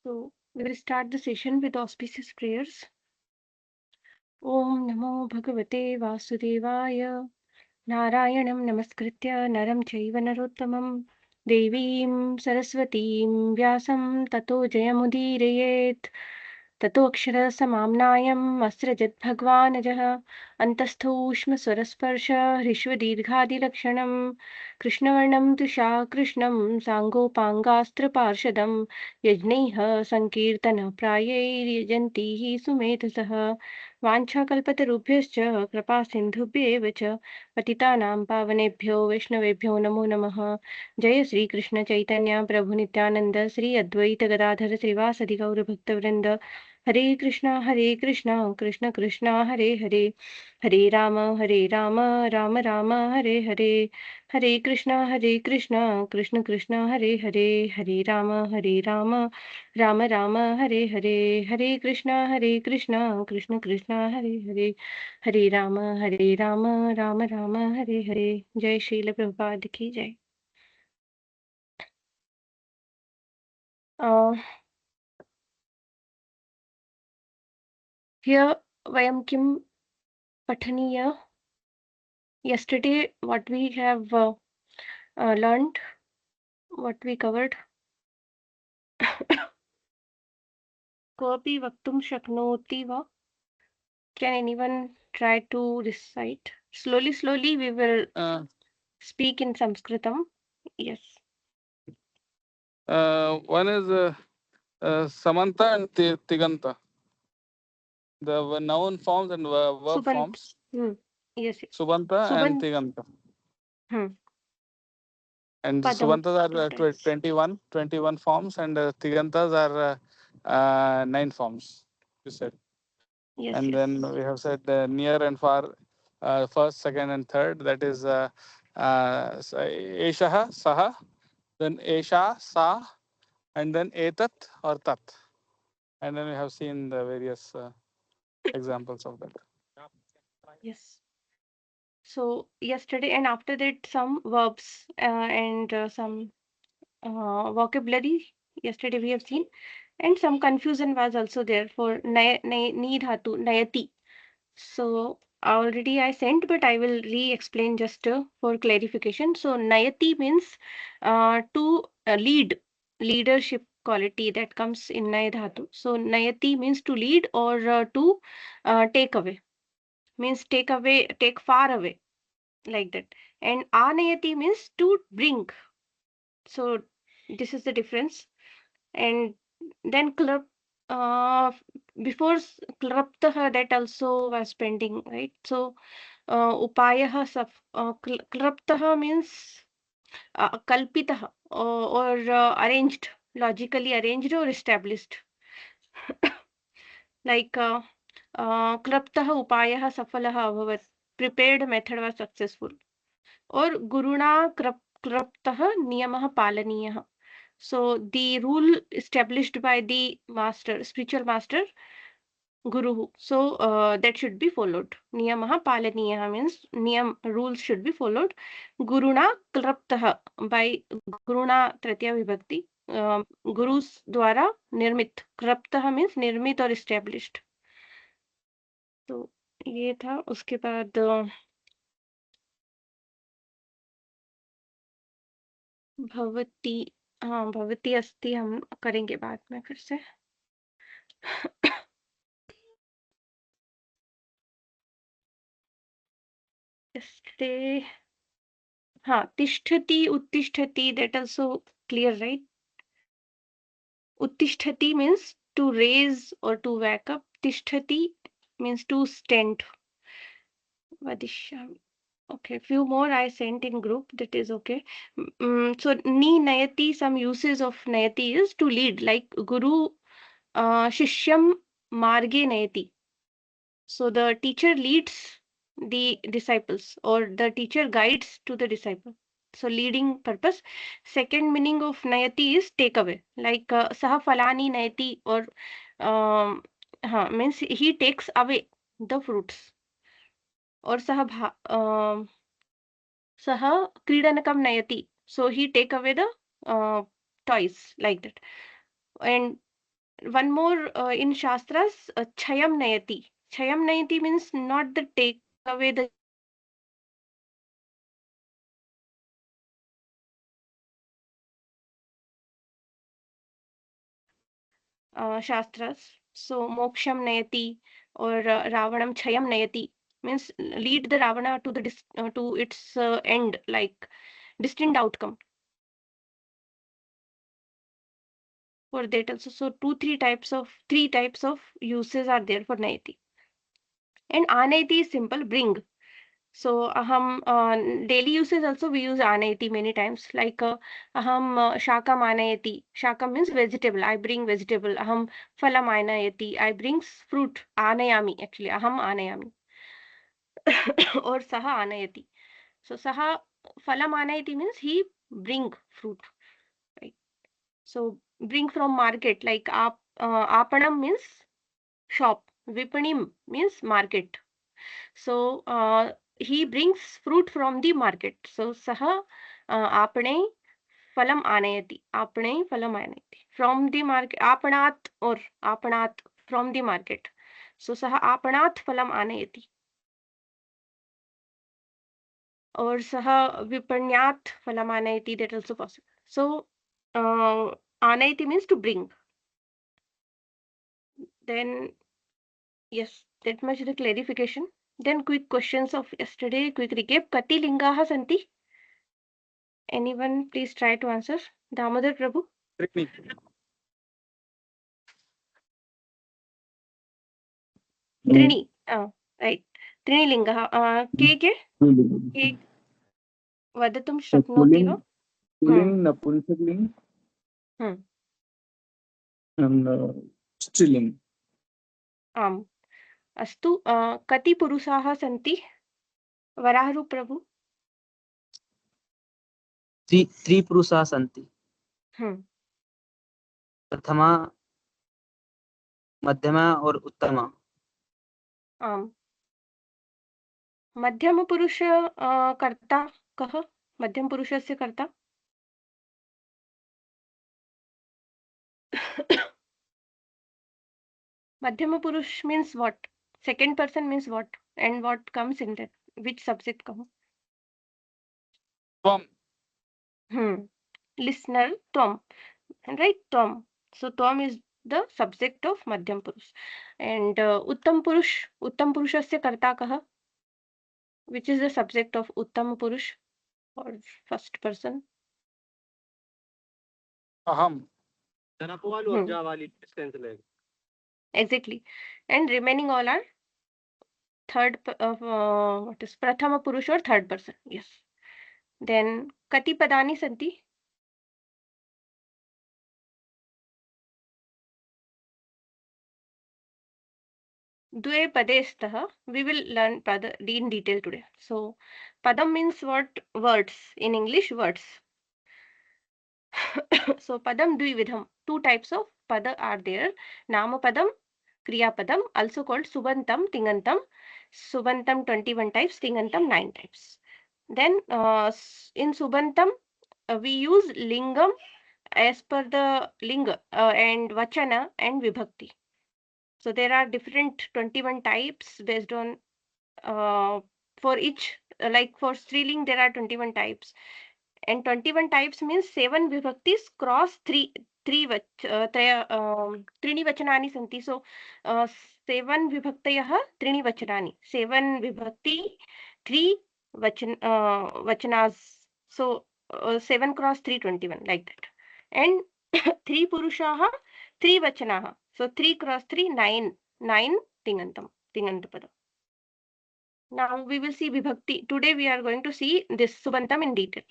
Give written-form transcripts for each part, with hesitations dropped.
So we will start the session with auspicious prayers. Om Namo Bhagavate Vasudevaya. Narayanam Namaskritya Naram Chaiva Narottamam Devim Saraswatim Vyasam Tato Jayamudirayet Tatoksara Samamnayam Asrajat Bhagwanajah Antasthoshma Swarasparsha Hrishvadidghadilakshanam Krishnavarnam Tusha Krishnam Sangopangastra Parshadam Yajnaiha Sankirtana Prayairyajantihi Sumedasah वाञ्छाकल्पतरुभ्यश्च कृपासिन्धुभ्येव च पतितानां पावनेभ्यो वैष्णवेभ्यो नमो नमः। जय श्री कृष्ण चैतन्य प्रभु नित्यानंद श्री अद्वैत गदाधर श्रीवासदि गौर भक्तवृंद। हरे कृष्णा कृष्ण कृष्ण हरे हरे राम राम राम हरे हरे कृष्णा कृष्ण कृष्ण हरे हरे राम राम राम हरे हरे कृष्णा कृष्ण कृष्ण हरे हरे राम राम हरे। जय श्रील प्रभुपाद की जय। Here vayam kim pataniya. Yesterday what we have learned, what we covered. Kopi vaktum shaknoti va. Can anyone try to recite? Slowly we will speak in Sanskritam. Yes. One is Samantha and Tiganta. The noun forms and verb Subant. forms. Yes. Subanta and Subant. Tiganta. Hmm. And Padam. Subantas are Two times. 21 forms, and Tigantas are 9 forms, you said. Yes. And Yes. then we have said near and far, first, second, and third. That is Eshaha, Saha, then Esha, Sa, and then Etat or Tat. And then we have seen the various examples of that. Yes. So yesterday and after that some verbs and some vocabulary yesterday we have seen, and some confusion was also there for ni dhatu nayati. So already I sent, but I will re-explain just for clarification. So nayati means to leadership quality that comes in nay dhatu. So nayati means to lead or to take away, means take far away, like that. And anayati means to bring. So this is the difference. And then club uh, before klaptah, that also was pending, right? So upayah klaptah means kalpitah or arranged, logically arranged or established. Like klaptah upayah safalah abhavat, prepared method was successful. Or guruna klaptah niyamah palaniyah. So the rule established by the master, spiritual master, guru. So that should be followed. Niyamah palaniyah means niyam, rules should be followed. Guruna klaptah, by guruna tritiya vibhakti. Gurus द्वारा निर्मित, klaptah means निर्मित और established. तो ये था। उसके बाद भवती, हाँ भवती अस्ति हम करेंगे बाद में फिर से। yesterday, हाँ तिष्ठति उत्तिष्ठति, that also clear, right? Uttisthati means to raise or to wake up. Tisthati means to stand. Vadishyami. Okay, few more I sent in group. That is okay. So ni nayati, some uses of nayati is to lead, like guru shishyam marge nayati. So the teacher leads the disciples, or the teacher guides to the disciple. So leading purpose. Second meaning of nayati is take away, like saha falani nayati, or means he takes away the fruits. Or saha kridanakam nayati, so he take away the toys, like that. And one more in Shastras, Chayam Nayati. Chayam Nayati means not the take away the Shastras. So Moksham Nayati or Ravanam Chayam Nayati means lead the Ravana to the to its end, like distant outcome. For that also, so three types of uses are there for Nayati. And Anayati is simple, bring. So daily uses also we use anayati many times, like aham shakam anayati. Shakam means vegetable. I bring vegetable. Aham phalam anayati. I brings fruit. Anayami actually. Aham anayami. Or saha anayati. So saha phalam anayati means he bring fruit. Right. So bring from market, like apanam means shop. Vipanim means market. So he brings fruit from the market. So saha apane phalam anayati. Apane phalam anayati. From the market, apanat or apanat from the market. So saha apanat phalam anayati. Or saha vipanyat phalam anayati. That also possible. So anayati means to bring. Then yes, that much the clarification. Then quick questions of yesterday. Quick recap. Kati lingaha santi? Anyone please try to answer? Damodar Prabhu? Trini. Trini. Right. Trinilingah. के के वदतुं शक्नोति वा? Pulling, नपुंसकलिंग, hmm, and स्त्रीलिंग. आम्. अस्तु. कति पुरुषाः सन्ति? वराहरु प्रभु? त्रिपुरुषाः सन्ति. प्रथमा, मध्यमा और उत्तमा. आम्. मध्यमपुरुष कर्ता कः? मध्यमपुरुषस्य कर्ता? Madhyamapurush means what? Second person means what? And what comes in that? Which subject comes? Tvam. Listener, Tvam. Right? Tvam. So Tvam is the subject of Madhyam Purush. And Uttam Purushasya karta kaha? Which is the subject of Uttam Purush or first person? Aham. Exactly. And remaining all are what is Prathama Purush or third person? Yes. Then Kati Padani Santi? Dve pade stah. We will learn pada in detail today. So, padam means what? Words. In English, words. So, padam dvividham. Two types of pada are there. Nama padam, kriya padam, also called subantam, tingantam. Subantam 21 types, tingantam 9 types. Then, in subantam, we use lingam as per the linga and vachana and vibhakti. So there are different 21 types based on for each, like for Striling there are 21 types, and 21 types means 7 vibhaktis cross 3 vachanani santi. So 7 vibhaktayah 3 vachanani, 7 vibhakti 3 vachanas. So 7 cross 3 21 like that. And 3 purushaha 3 vachanaha. So 3 cross 3 9 tingantapada. Now we will see vibhakti. Today we are going to see this subantam in detail.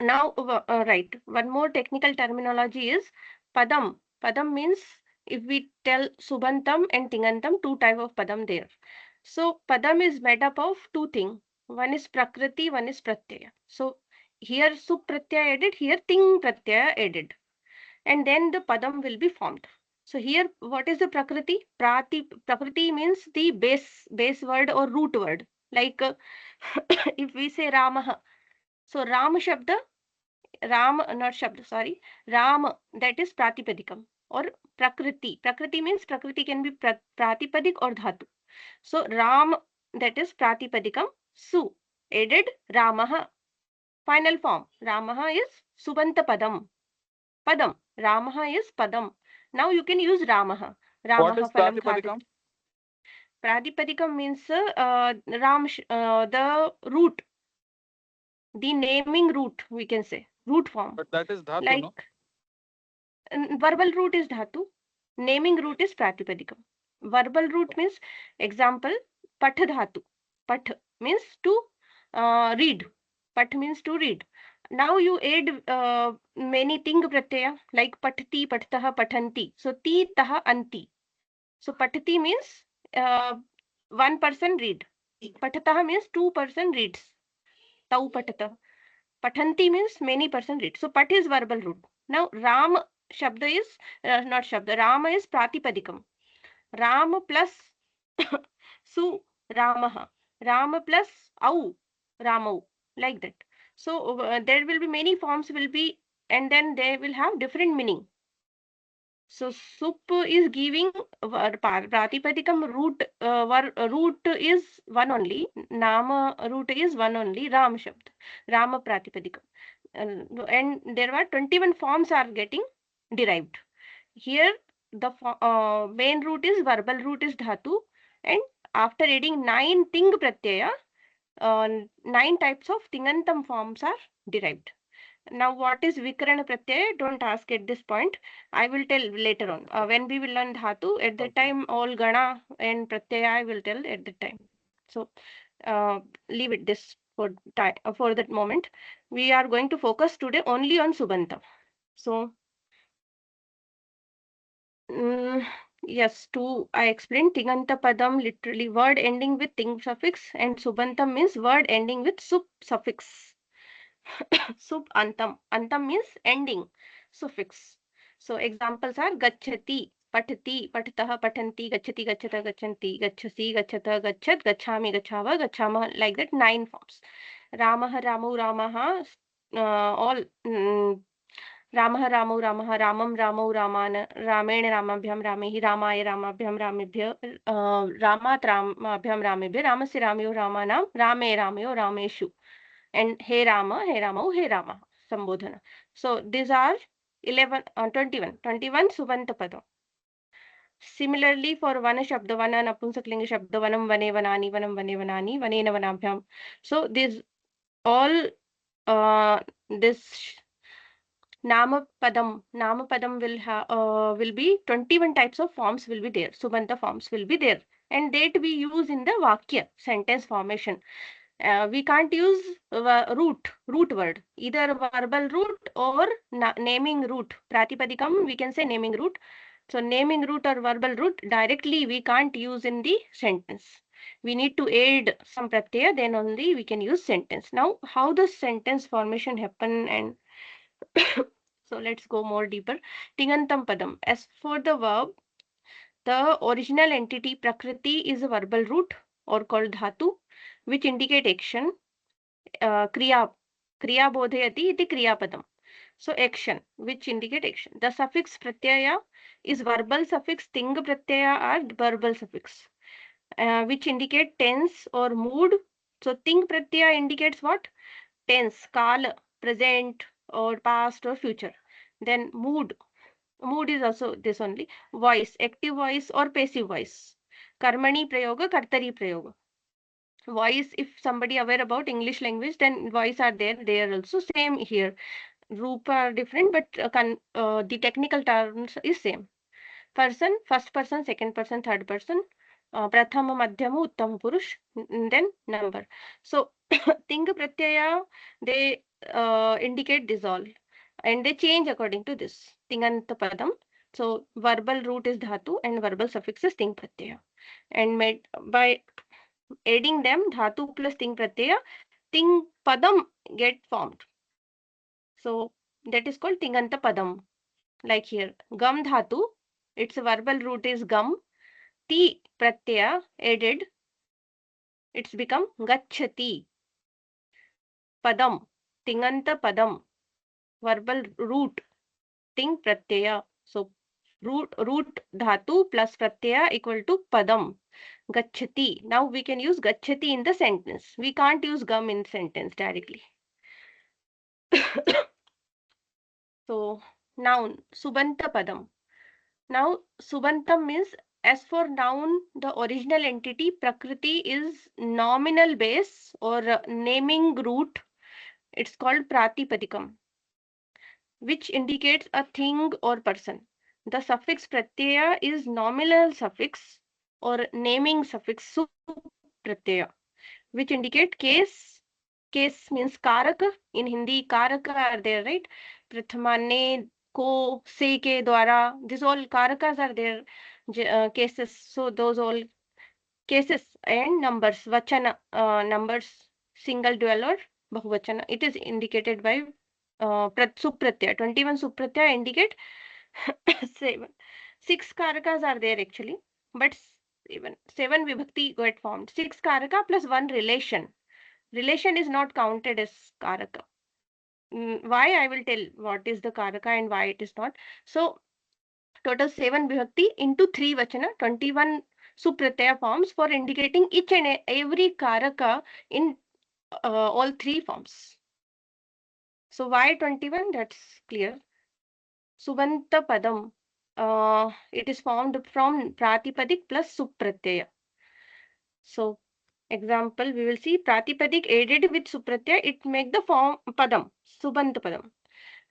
Now, right, one more technical terminology is padam. Padam means if we tell subantam and tingantam, two type of padam there. So padam is made up of two things. One is prakriti, one is pratyaya. So here sup pratyaya added, here ting pratyaya added, and then the padam will be formed. So here, what is the prakriti? Prakriti means the base word or root word. Like if we say Ramah, so Ram Shabda Ram, not Shabd, sorry. Ram, that is Pratipadikam. Or Prakriti. Prakriti means Prakriti can be Pratipadik or Dhatu. So Ram, that is Pratipadikam. Su, added Ramaha. Final form. Ramaha is Subanta Padam. Padam. Ramaha is Padam. Now you can use Ramaha. What is Ramaha Phalam Pratipadikam? Khadati. Pratipadikam means the root, the naming root, we can say. Root form. But that is dhatu, Like no? verbal root is dhatu. Naming root is Pratipadikam. Verbal root means, example, Path dhatu. Path means to read. Path means to read. Now you add many ting pratyaya like patati, patataha, patanti. So ti, taha, anti. So patati means one person read. Patataha means two person reads. Tau patata. Patanti means many person read. So pat is verbal root. Now Ram Shabda is not Shabda. Rama is Pratipadikam. Ram plus Su Ramaha. Rama plus Au Ramau. Like that. So there will be many forms will be, and then they will have different meaning. So sup is giving Pratipadikam root. Root is one only. Nama root is one only. Ram Shabd. Rama Pratipadikam. And there were 21 forms are getting derived. Here the main root is verbal root is dhatu, and after adding 9 ting pratyaya, 9 types of tingantam forms are derived. Now what is vikarana pratyaya? Don't ask at this point. I will tell later on. When we will learn dhatu, at that time all gana and pratyaya I will tell at that time. So leave it this for that moment. We are going to focus today only on subanta. So yes, I explained tinganta padam, literally word ending with ting suffix, and subantam means word ending with sup suffix. Sup antam. Antam means ending suffix. So examples are gacchati, patati, patataha, patanti, gacchati, gacchata, gachanti, gacchasi, gacchata, gachat, gacchami, gachava, gachama, like that 9 forms. Ramaha, Ramu, Ramaha, all Ramah, Ramu, Ramaha, Ramam, Ramu, Raman, Ramen, Ramabhyam, Ramehi, Ramaya, Ramabhyam, Ramibhya, Ramat, Ramabhyam, Ramibhya, Ramasi, Ramyo, Ramanam, Rame, Ramyo, Rameshu, and He Rama, He Rama, He Rama, Sambodhana. So these are 21 Subanta Pada. Similarly, for Vana Shabda, Vana, Napunsaklinga Shabda, Vanam, Vane, Vanani, Vanam, Vane, Vanani, Vanena, Vanabhyam. So these all, this Namapadam will be 21 types of forms will be there. Subanta forms will be there, and that we use in the Vakya sentence formation. We can't use root word, either verbal root or naming root. Pratipadikam we can say naming root. So naming root or verbal root directly we can't use in the sentence. We need to add some pratyaya, then only we can use sentence. Now how does sentence formation happen, and so let's go more deeper. Tingantam padam. As for the verb, the original entity Prakriti is a verbal root or called dhatu, which indicate action. Kriya bodhayati iti kriya padam. So action, which indicate action. The suffix pratyaya is verbal suffix. Ting pratyaya are verbal suffix, which indicate tense or mood. So ting pratyaya indicates what? Tense, kala, present or past or future. Then mood is also this only. Voice, active voice or passive voice. Karmani prayoga, kartari prayoga. Voice, if somebody aware about English language, then voice are there also. Same here. Roop are different, but the technical terms is same. Person, first person, second person, third person. Prathama, Madhyama, Uttama Purush, then number. So ting pratyaya, they indicate this all, and they change according to this. Tinganta padam. So verbal root is dhatu and verbal suffix is ting pratyaya. And made by adding them, dhatu plus ting pratyaya, ting padam get formed. So that is called tinganta padam. Like here, gam dhatu, its verbal root is gam. Ti pratyaya added, it's become gacchati. Padam, tinganta padam. verbal root ting pratyaya. So root dhatu plus pratyaya equal to padam. Gachati. Now we can use gachati in the sentence. We can't use gum in sentence directly. So noun subanta padam. Now subantam means, as for noun, the original entity prakriti is nominal base or naming root. It's called pratipadikam, which indicates a thing or person. The suffix pratyaya is nominal suffix or naming suffix supratyaya, which indicate case. Case means karaka. In Hindi, karaka are there, right? Prathama, ne, ko, se ke dwara. These all karakas are there. Cases. So those all cases and numbers. Vachana, numbers, single, dual or bahuvachana. It is indicated by supratyaya. 21 supratyaya indicate 7. 6 karakas are there actually, but even 7 vibhakti got formed. 6 karaka plus 1 relation. Relation is not counted as karaka. Why? I will tell what is the karaka and why it is not. So total 7 vibhakti into 3 vachana, 21 supratyaya forms for indicating each and every karaka in all 3 forms. So why 21? That's clear. Subanta padam. It is formed from pratipadik plus supratyaya. So example, we will see pratipadik aided with supratyaya, it make the form padam, subant padam.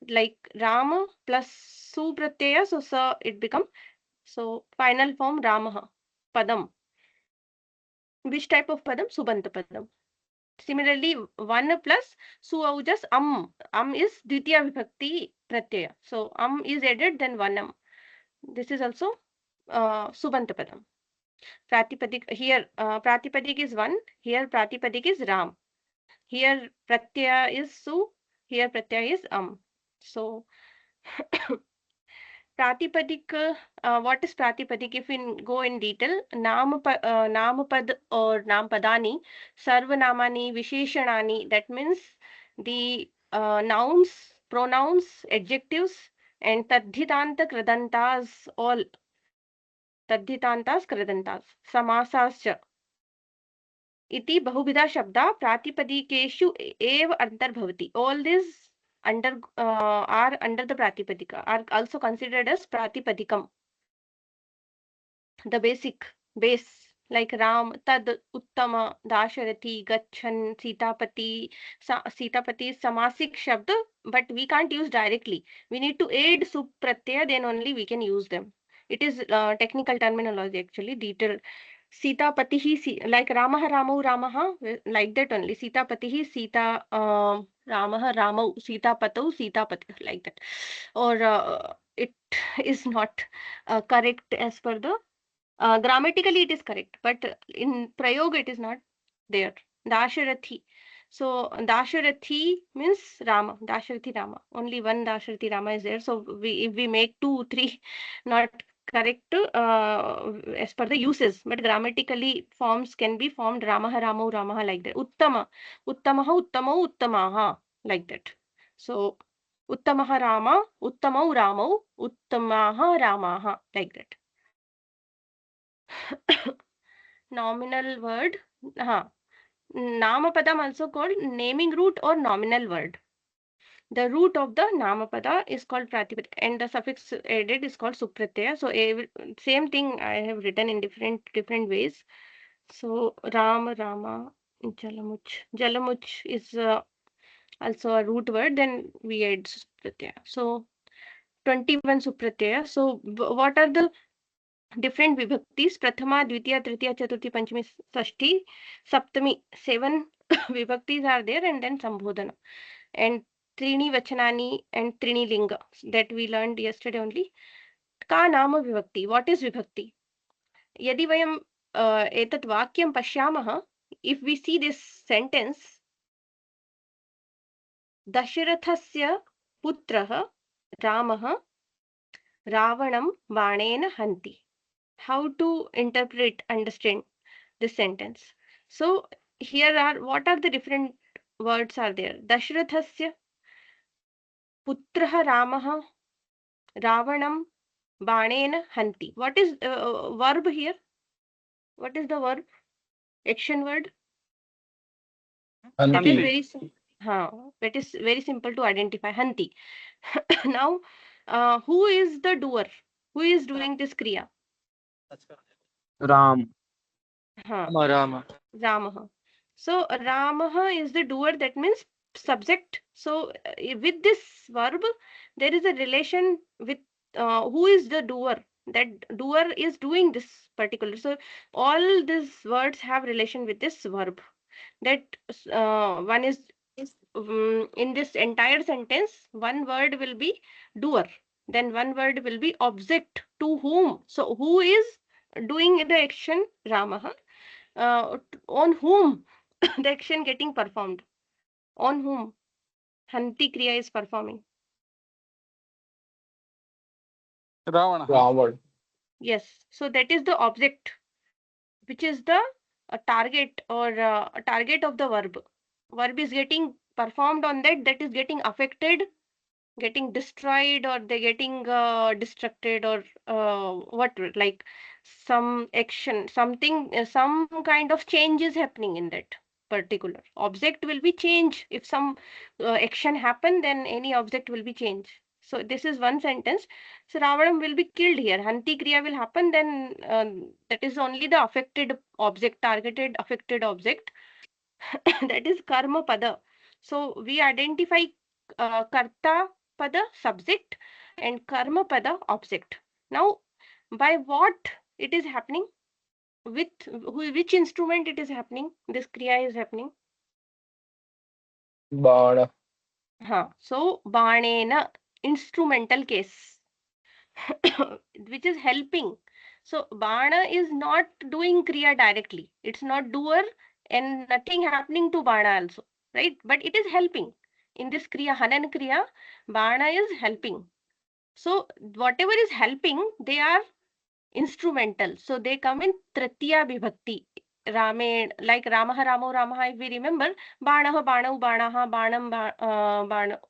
Like Rama plus supratyaya, so sa it become, so final form Ramaha, padam. Which type of padam? Subant padam. Similarly, 1 plus su aujas is dvitiya vibhakti pratyaya. So is added, then vanam. This is also subant padam. Pratipadik here, pratipadik is 1, here pratipadik is Ram. Here pratyaya is su, here pratyaya is So pratipadik, what is pratipadik? If we go in detail, namapad or nampadani, sarvanamani, visheshanani, that means the nouns, pronouns, adjectives, and tadhitanta kradantas, all tadhitantas kradantas, samasascha इति बहुविधा शब्दा प्रातिपदिकेषु एव अंतर्भवति. All these are under the pratipadika, are also considered as pratipadikam. The basic base, like Ram, Tad, Uttama, Dasharathi, Gachan, Sitapati is samasik shabd, but we can't use directly. We need to add supratyaya, then only we can use them. It is technical terminology actually, detailed. Sitapatihi, like Ramah, Ramau, Ramaha, like that only. Sitapatihi, Sita, Ramah, Ramau, Sitapatau, Sitapati, like that. Or it is not correct as per the grammatically it is correct, but in prayog it is not there. Dasharathi. So Dasharathi means Rama. Dasharathi Rama. Only one Dasharathi Rama is there. So if we make 2, 3, not correct as per the uses, but grammatically forms can be formed Ramaha, Ramau, Ramaha, like that. Uttama, Uttamaha, Uttamau, Uttamaha, like that. So Uttamaha Rama, Uttamau Ramau, Uttamaha Ramaha, like that. Nominal word. Namapadam also called naming root or nominal word. The root of the Namapada is called Pratipadik and the suffix added is called Supratyaya. So same thing I have written in different ways. So Rama, Jalamuch. Jalamuch is also a root word. Then we add Supratyaya. So 21 Supratyaya. So what are the different vibhaktis? Prathama, Dvitiya, Tritiya, Chaturthi, Panchami, Sashti, Saptami. 7 vibhaktis are there, and then Sambodhana. And Trini Vachanani and Trini Linga that we learned yesterday only. Ka nama vibhakti. What is vibhakti? Yadi vayam etat vakyam pashyamah, if we see this sentence, Dasharathasya putrah Ramah Ravanam Vanena Hanti. How to interpret, understand this sentence? So here are, what are the different words are there? Dasharathasya, Putraha Ramaha Ravanam Banena Hanti. What is verb here? What is the verb? Action word? That is Hanti. very that is very simple to identify. Hanti. Now, who is the doer? Who is doing this kriya? Ram. Rama. Ramaha. So Ramaha is the doer. That means subject. So with this verb, there is a relation with who is the doer. That doer is doing this particular. So all these words have relation with this verb. That one is in this entire sentence, one word will be doer, then one word will be object to whom. So who is doing the action? Ramaha. On whom the action getting performed? On whom Hanti Kriya is performing? Ravana. Ravan. Yes. So that is the object, which is the target or a target of the verb. Verb is getting performed on that, that is getting affected, getting destroyed, or they getting distracted, or what, like some action, something, some kind of change is happening in that particular object will be change. If some action happen, then any object will be change. So this is one sentence. So Ravanam will be killed here. Hanti Kriya will happen, then that is only the affected object, targeted affected object. That is karma pada. So we identify karta pada subject and karma pada object. Now, by what it is happening? With which instrument it is happening? This kriya is happening. Bada. So banena, instrumental case, which is helping. So bana is not doing kriya directly. It's not doer and nothing happening to bana also, right? But it is helping. In this kriya, hanan kriya, bana is helping. So whatever is helping, they are instrumental. So they come in Tritiya Vibhakti. Rame, like Ramaha, Ramo, Ramaha, if we remember, Banaha, Banau, Banaha, Banam,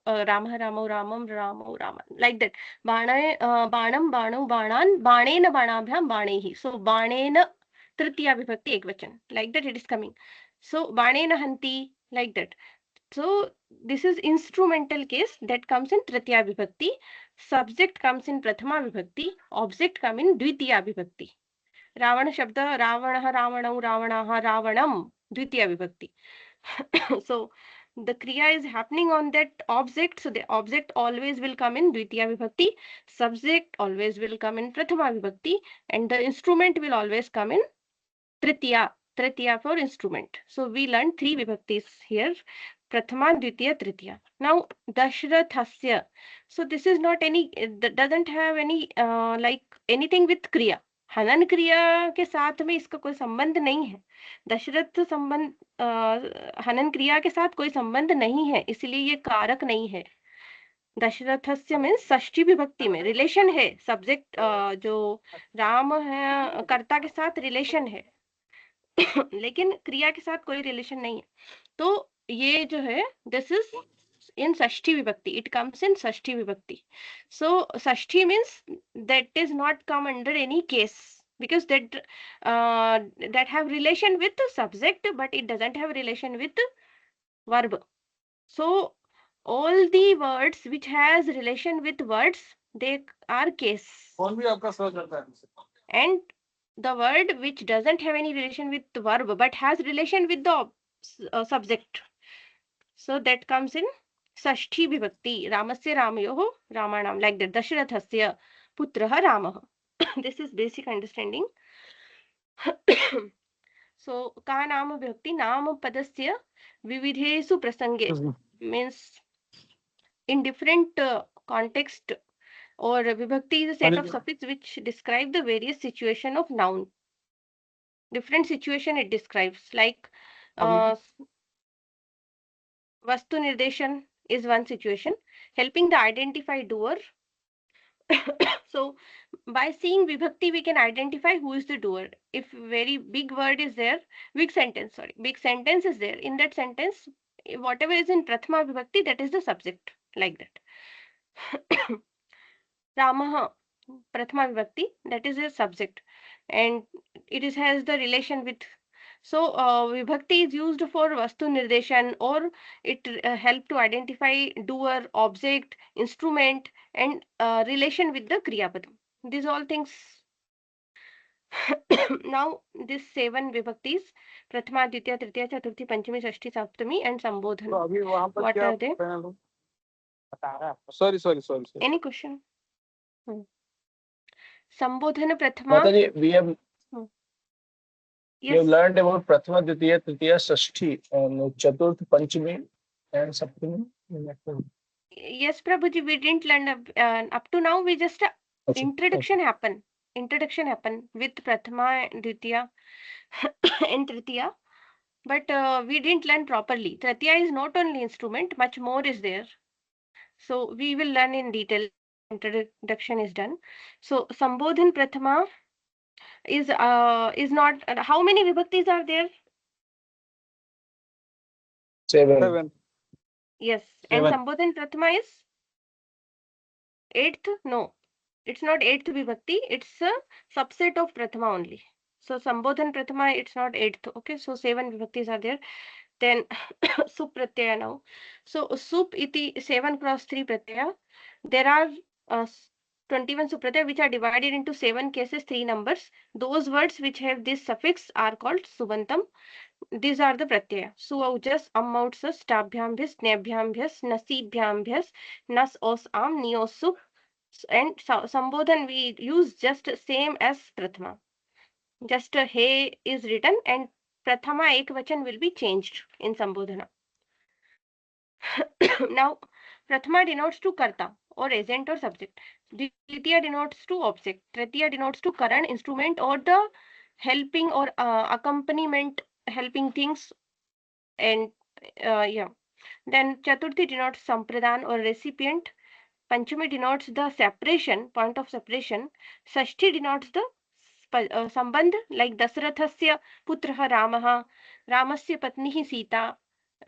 Ramaha, Ramo, Ramam, Ramo, Raman. Like that. Banam, Banu, Banan, Banena, Banabhyam, Banehi. So Banena, Tritiya Vibhakti, Ekvachan. Like that it is coming. So Banena Hanti, like that. So this is instrumental case that comes in Tritiya Vibhakti. Subject comes in Prathama Vibhakti. Object come in Dvitiya Vibhakti. Ravana Shabda, Ravanaha, Ravanam, Ravanaha, Ravanam, Dvitiya Vibhakti. So the Kriya is happening on that object. So the object always will come in Dvitiya Vibhakti. Subject always will come in Prathama Vibhakti. And the instrument will always come in Tritiya. Tritiya for instrument. So we learned three vibhaktis here. Prathama, Dvitiya, Tritiya. Now Dashrathasya. So this is not any, that doesn't have any like anything with Kriya. हनन क्रिया के साथ में इसका कोई संबंध नहीं है. दशरथ संबंध हनन क्रिया के साथ कोई संबंध नहीं है, इसलिए ये कारक नहीं है. दशरथस्य में षष्ठी विभक्ति में रिलेशन है. सब्जेक्ट जो राम है कर्ता के साथ रिलेशन है, लेकिन क्रिया के साथ कोई रिलेशन नहीं है. तो ये जो है, दिस इज in षष्ठी विभक्ति, it comes in षष्ठी विभक्ति. So Shashthi means that is not come under any case, because that have relation with the subject, but it doesn't have relation with the verb. So all the words which has relation with words, they are case. कौन भी आपका search करता है? And the word which doesn't have any relation with the verb but has relation with the subject, so that comes in Shashthi vibhakti. Ramasya Ramayoh Ramanam, like that. Dashrathasya putrah Ramah. This is basic understanding. So ka naam vibhakti, naam padasya vividhesu prasange, means in different context, or vibhakti is a set of suffix which describe the various situation of noun. Different situation it describes, like Vastu Nirdeshan is one situation, helping the identify doer. So by seeing vibhakti, we can identify who is the doer. If very big word is there, big sentence is there, in that sentence, whatever is in prathama vibhakti, that is the subject, like that. Ramah, Prathama Vibhakti, that is a subject, and it is has the relation with. So, Vibhakti is used for Vastu Nirdeshan, or it help to identify doer, object, instrument, and relation with the Kriya Padam. These all things. Now, this 7 Vibhaktis, Prathama, Ditya, Tritiya, Chaturthi, Panchami, Shashti, Saptami, and Sambodhan. तो अभी वहाँ पर What क्या are they? बता रहा है? Sorry. Any question? Sambodhana Prathama. Mataji, we have Yes. learned about Prathama, Ditya, Tritiya, Shashti, and Chaturth, Panchami, and Saptami. Yes, Prabhuji, we didn't learn up to now. We just introduction happen with Prathama, Ditya, and Tritiya. But we didn't learn properly. Tritiya is not only instrument, much more is there. So we will learn in detail. Introduction is done. So Sambodhan Prathama is not. How many vibhaktis are there? 7. 7. Yes, and 7. Sambodhan Prathama is 8th? No, it's not 8th vibhakti. It's a subset of Prathama only. So Sambodhan Prathama, it's not 8th. Okay, so 7 vibhaktis are there. Then Sup Pratyaya now. So Sup iti 7 cross 3 Pratyaya. There are uh, 21 Supratyaya which are divided into 7 cases, 3 numbers. Those words which have this suffix are called Subantam. These are the Pratyaya. Su, Aujas, Am, Outsas, Stabhyambhyas, Snebhyambhyas, Nasibhyambhyas, Nas, Os, Am, Nios, Sup. And Sambodhan we use just same as Prathama. Just He is written and Prathama Ekvachan will be changed in Sambodhana. Now, Prathama denotes to Karta or agent or subject. Ditya denotes to object. Tritiya denotes to current, instrument, or the helping or accompaniment, helping things. And yeah. Then Chaturthi denotes Sampradan or recipient. Panchami denotes the separation, point of separation. Shashti denotes the sambandh, like Dasarathasya putraha Ramaha, Ramasya patnihi Sita,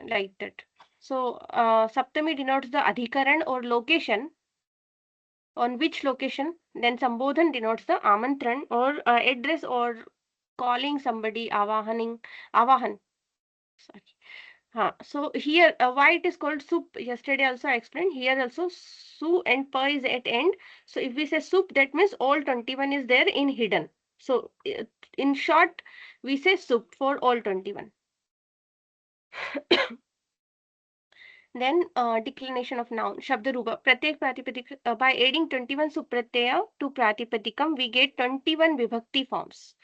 like that. So, Saptami denotes the adhikaran or location, on which location. Then Sambodhan denotes the amantran or address or calling somebody, avahan. Sorry. So here, why it is called soup? Yesterday also I explained. Here also su and pa is at end. So if we say soup, that means all 21 is there in hidden. So in short, we say soup for all 21. Then declination of noun, Shabdarupa, Pratyek Pratipadik, by adding 21 supratyaya to Pratipadikam, we get 21 vibhakti forms.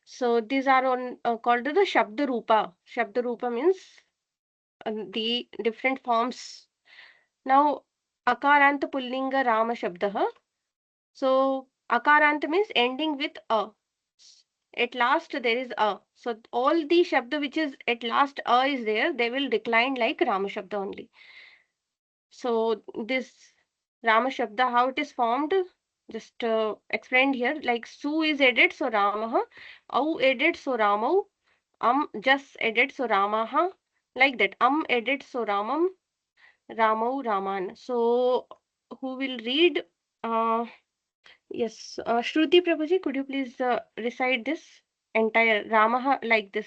So these are on called the Shabdarupa. Shabdarupa means the different forms. Now, Akaranta Pullinga Rama Shabdaha. So, Akaranta means ending with a. At last there is a. So, all the Shabda which is at last a is there, they will decline like Rama Shabda only. So, this Rama Shabda, how it is formed, just explained here. Like Su is added, so Ramaha. Au added, so Ramau. Just added, so Ramaha. Like that. Added, so Ramam. Ramau Raman. So, who will read? Yes, Shruti Prabhuji, could you please recite this entire Ramaha like this?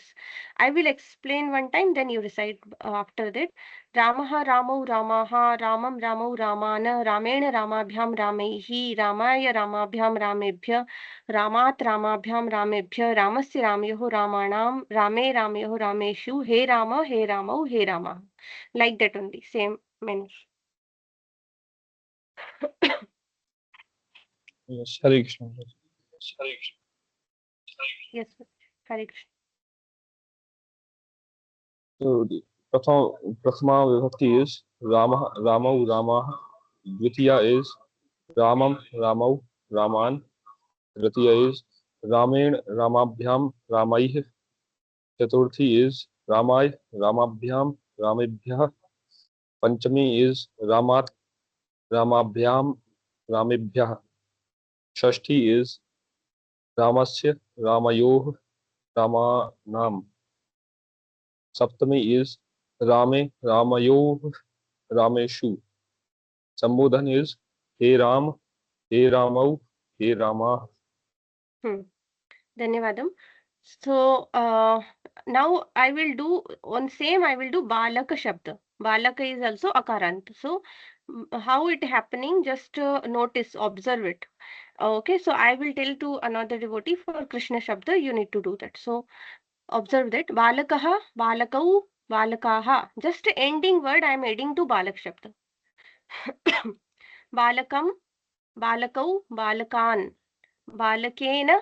I will explain one time, then you recite after that. Ramaha Ramau Ramaha Ramam Ramau Ramana Ramena Ramabhyam Ramaihi Ramaya Ramabhyam Ramebhya Ramat Ramabhyam Ramebhya Ramasya Ramyoho Ramanam Rame Ramyoho Rameshu He Rama He Ramau He Rama. Like that only, same manner. Yes, Hare Krishna. Yes, Hare Krishna. So the Prathama Vibhakti is Rama, Ramau, Ramaha. Dvitiya is Ramam, Ramau, Raman. Tritiya is Ramen, Ramabhyam, Ramaih. Chaturthi is Ramay, Ramabhyam, Ramebhyah. Panchami is Ramat, Ramabhyam, Ramebhyah. Shashti is Ramasya, Ramayoh, Ramanam. Saptami is Rame, Ramayoh, Rameshu. Sambodhan is Hey Ram, Hey Ramau, Hey Rama. Dhanyavadam. So now I will do on same. I will do balaka shabda. Balaka is also akarant. So how it happening? Just notice, observe it. Okay. So I will tell to another devotee for Krishna shabda. You need to do that. So observe that balakaha, balakau, balakaha. Just ending word I am adding to balak shabda. Balakam, balakau, balakan, balakena.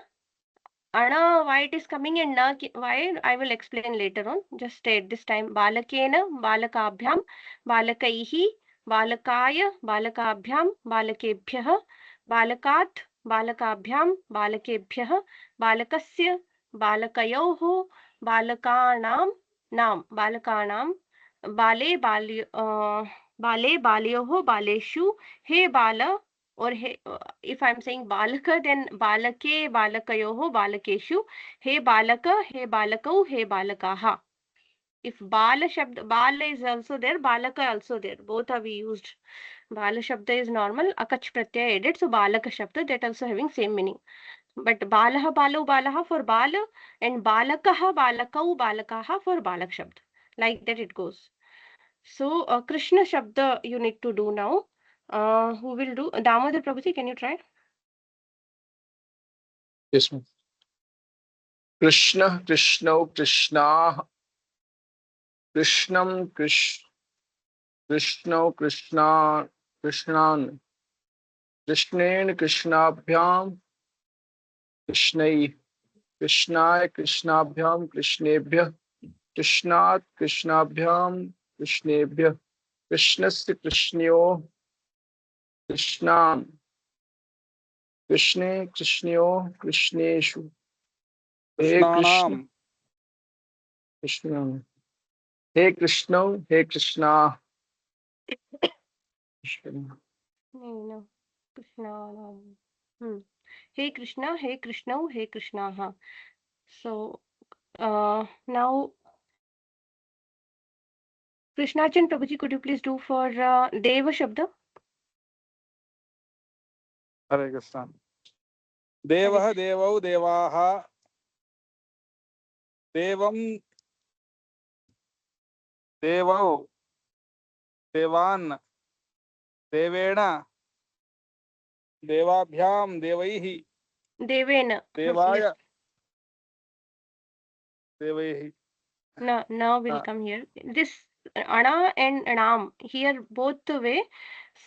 Ana, why it is coming in na, why I will explain later on. Just at this time, balakena, balakabhyam, balakaihi, balakaya, balakabhyam, balakebhyah, balakat, balakabhyam, balakebhyah, balakasya, balakayoh, balakanam, balakanam, bale, bale, baleyoh, baleshu, he bala, or if I'm saying balaka, then balake, balakayoho, balakeshu, he balaka, he balakau, he balakaha. If bala shabda, bala is also there, balaka also there. Both are we used. Bala shabda is normal, akach pratyaya added, so balaka shabda, that also having same meaning. But balaha, balau, balaha for bala, and balakaha, balakau, balakaha for balak shabda. Like that it goes. So Krishna shabda you need to do now. Who will do? Damodar Prabhuji, can you try? Yes, ma'am. Krishna, Krishnau, Krishna, Krishnam, Krishnau, Krishna, Krishnan, Krishnen, Krishnabhyam, Krishnai, Krishnaya, Krishnabhyam, Krishnebhyah, Krishnat, Krishnabhyam, Krishnebhyah, Krishnasya, Krishnyo, Krishnam, Krishne, Krishnyo, Krishneshu. Hey Krishna, Krishnanam. Krishna. Hey Krishna, Hey Krishna. Krishna. No. Krishna. No. Hey Krishna, Hey Krishna, Hey Krishna. So now Krishnachan Prabhuji, could you please do for Deva Shabda? Hare Krishna. Hare Devah, Krishna. devau, devaha, devam, devau, devan, devena, devabhyam, devaihi, Devena. Yes. devaya, devaihi. Now will Uh, come here. This ana and anam here both the way.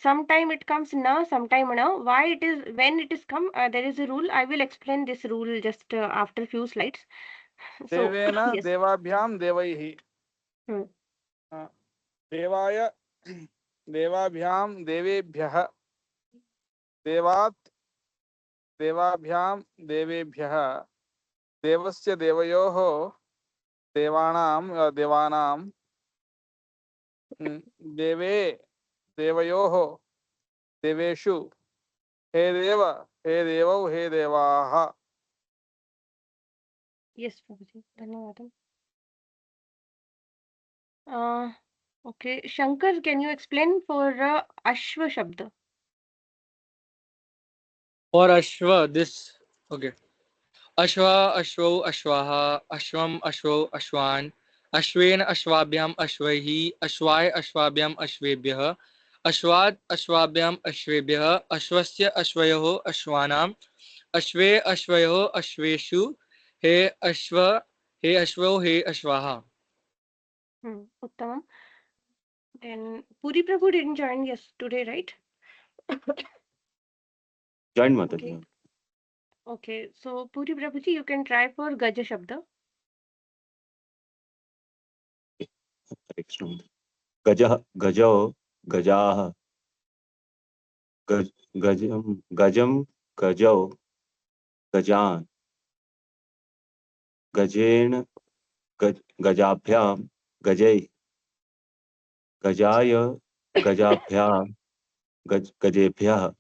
Sometime it comes na, sometime na. Why it is when it is come? There is a rule. I will explain this rule just after few slides. So Devena, yes. devabhyam, devaihi. Hmm. देवाय देवाभ्याम देवेभ्यः देवात् देवाभ्याम देवेभ्यः देवस्य देवयोः देवानां देवे देवयोः देवेषु हे देव हे देवौ हे देवाः. Yes, Prabhuji. Dhanyavadam. Okay, Shankar, can you explain for Ashwa Shabda? For Ashwa, this okay. Ashwa, Ashwo, Ashwaha, Ashwam, Ashwo, Ashwan, Ashwen, Ashwabhyam, Ashwaihi, Ashwai, Ashwabhyam, Ashwebhyah, Ashwad, Ashwabhyam, Ashwebhyah, Ashwasya, Ashwayoho, Ashwanam, Ashve, Ashwayoho, Ashweshu, He Ashwa, He Ashwo, He Ashwaha. Uttamam. Then Puri Prabhu didn't join yes today, right? Join Mataji. Okay. Okay. So Puri Prabhuji, you can try for Gaja Shabda. Gajah, Gajao, Gajah, Gajam, Gajam, Gajao, Gajan, Gajen, Gajabhyam, Gajay, Gajaya, Gajabhyam, Gajebhyah,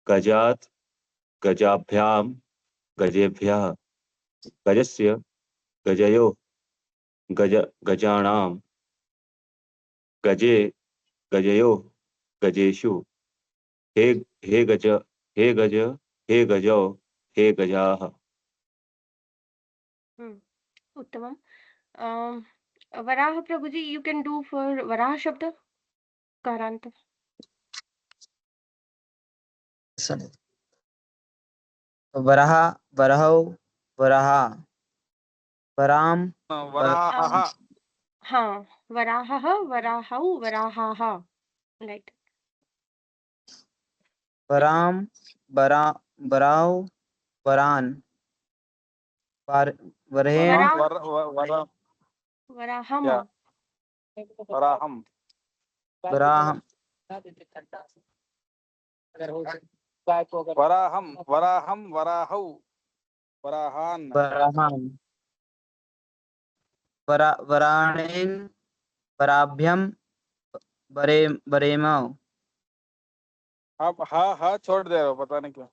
Gajat, Gajabhyam, Gajebhyah, Gajasya, Gajayo, Gajanam, Gaje, Gajayo, गजेषु हे हे गज हे गज हे गजौ हे गजाः उत्तमम. वराह प्रभुजी, you can do for Varaha शब्द कारांत. वरः वरहौ वरः वराम वराहः. हाँ, वराहः वराहौ वराहाः, like वराम वरा वराव वरान वरहेण वरा वराहम. वराहम. वराहम वराहम वराहौ वराहान. वराहान वराणेन वराभ्यम वरेम आप हा छोड़ दे रहे हो, पता नहीं क्यों.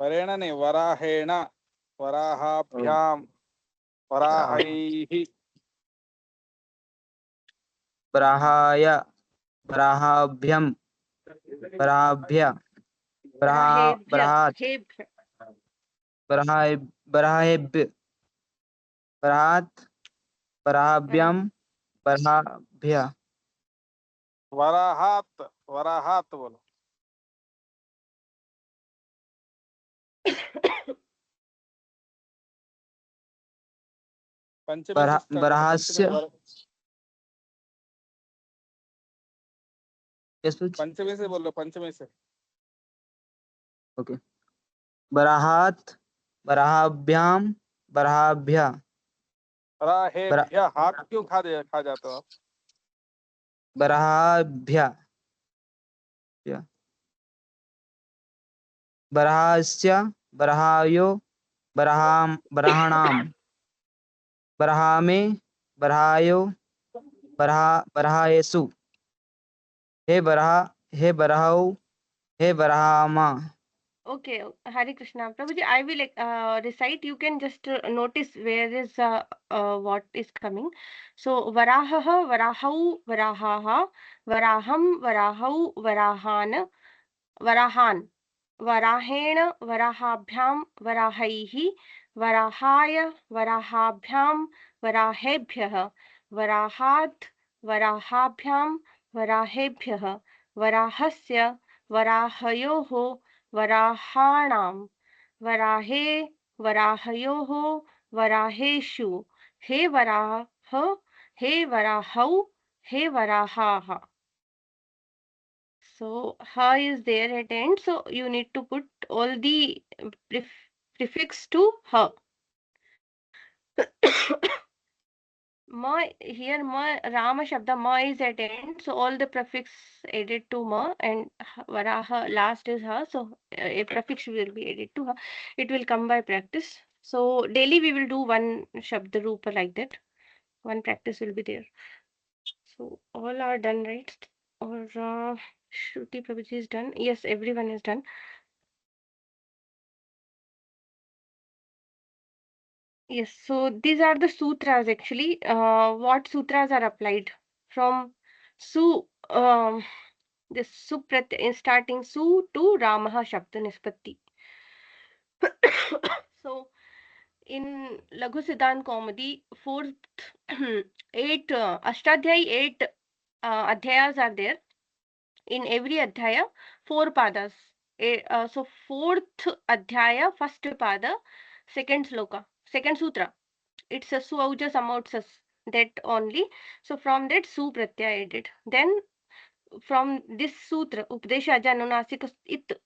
वरेण नहीं, वराहेण वराहाभ्याम वराहैः वराहाय वराहाभ्यम वराभ्य वराहात् वराहेभ्य वराहात् वराभ्यम वराभ्य वराहात बोलो. पंचमी से start करो, वराहस्य पंचमी से बोलो, पंचमी से. ओके. वराहात् वराहाभ्याम वराभ्य वराहेभ्य. हाथ क्यों खा जाते हो आप? वराभ्य वराहस्य वराहायो वराहाणाम वराहामे वराहायो वराहायेषु हे वराहौ हे वराहामा. Okay, Hare Krishna. Prabhuji, I will recite. You can just notice where is what is coming. So, Varahah, Varahau, Varahaha, Varaham, Varahau, Varahan, Varahan, Varahena, Varahabhyam, Varahaihi, Varahaya, Varahabhyam, Varahebhyah, Varahat, Varahabhyam, Varahebhyah, Varahasya, Varahayoho, वराहाणाम वराहे वराहयोः वराहेषु hey Varaha hey वराहौ hey वराहाः. So ha is there at end, so you need to put all the prefix to ha. Ma, here ma Rama Shabda ma is at end, so all the prefix added to ma, and Varaha last is ha, so a prefix will be added to ha. It will come by practice. So daily we will do one Shabda Rupa like that. One practice will be there. So all are done, right? Or Shruti Prabhuji is done. Yes, everyone is done. Yes, so these are the sutras actually. What sutras are applied from su, this suprat starting su to Ramaha Shabda Nispatti. So in Laghu Siddhant Kaumudi, fourth 8 Ashtadhyayi 8 adhyayas are there. In every adhyaya 4 padas. So fourth adhyaya, first pada, second sloka, second sutra. It's a su auja samautsas, that only. So from that su pratyaya added. Then from this sutra upadesha janunasika it,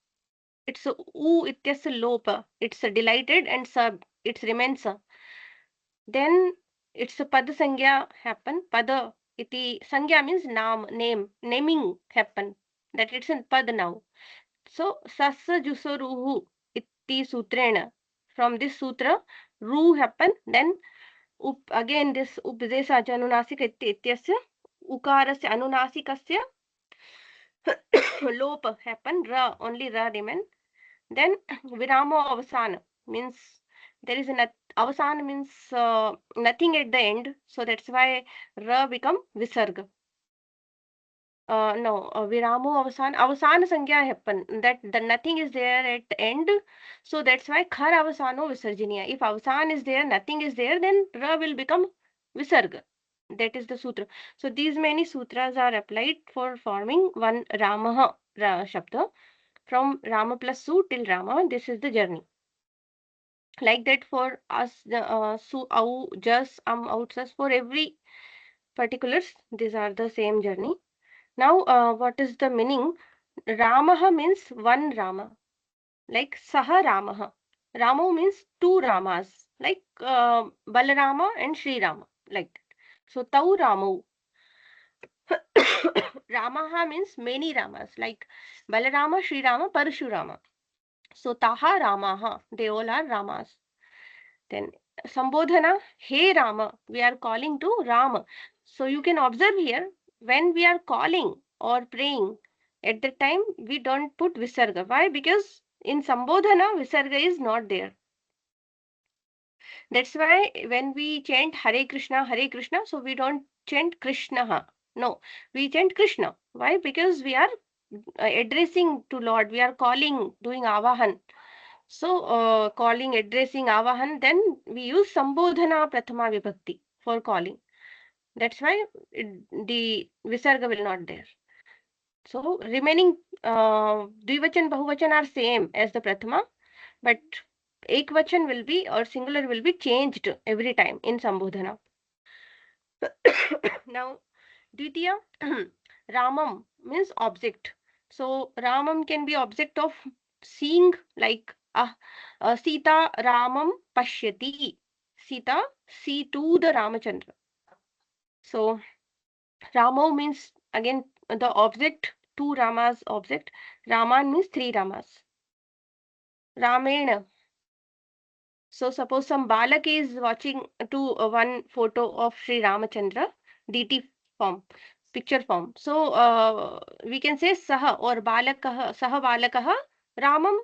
it's a u ityasya lopa, it's a delighted and sub, it remains a. Then it's a pada sangya happen. Pada iti sangya means name, naming happen, that it's in pad now. So sassa jusoruhu iti sutrena, from this sutra ru happen. Then again this updesha anunasik ityasya ukarasya anunaasikasya lop happen, ra only ra remain. Then viramo avasana means there is a avasana means nothing at the end, so that's why ra become visarga. No, viramo avasan sangya happen, that the nothing is there at end, so that's why khar avasano visarjaniya. If avasan is there, nothing is there, then ra will become visarga. That is the sutra. So these many sutras are applied for forming one Ramaha Shabda. From Rama plus Su till Rama, this is the journey. Like that for us, the Su, Au, Jas, Outs, for every particulars, these are the same journey. Now, what is the meaning? Ramaha means one Rama, like Saha Ramaha. Ramo means two Ramas, like Balarama and Sri Rama, like that. So, Tau Ramo. Ramaha means many Ramas, like Balarama, Sri Rama, Parashurama. So, Taha Ramaha, they all are Ramas. Then, Sambodhana, Hey Rama, we are calling to Rama. So, you can observe here, when we are calling or praying, at the time we don't put Visarga. Why? Because in Sambodhana, Visarga is not there. That's why when we chant Hare Krishna, so we don't chant Krishna. No, we chant Krishna. Why? Because we are addressing to Lord, we are calling, doing Avahan. So, calling, addressing, Avahan, then we use Sambodhana Prathama Vibhakti for calling. That's why the Visarga will not there. So, remaining Dvivachan, Bahuvachan are same as the Prathama, but Ekvachan will be, or singular will be changed every time in Sambodhana. Now, Dvitiya, Ramam means object. So, Ramam can be object of seeing, like Sita Ramam Pashyati. Sita see to the Ramachandra. So, Ramo means again the object, two Ramas object. Raman means three Ramas. Ramena. So, suppose some Balak is watching to one photo of Sri Ramachandra, DT form, picture form. So, we can say Saha or Balakaha, Saha Balakaha Ramam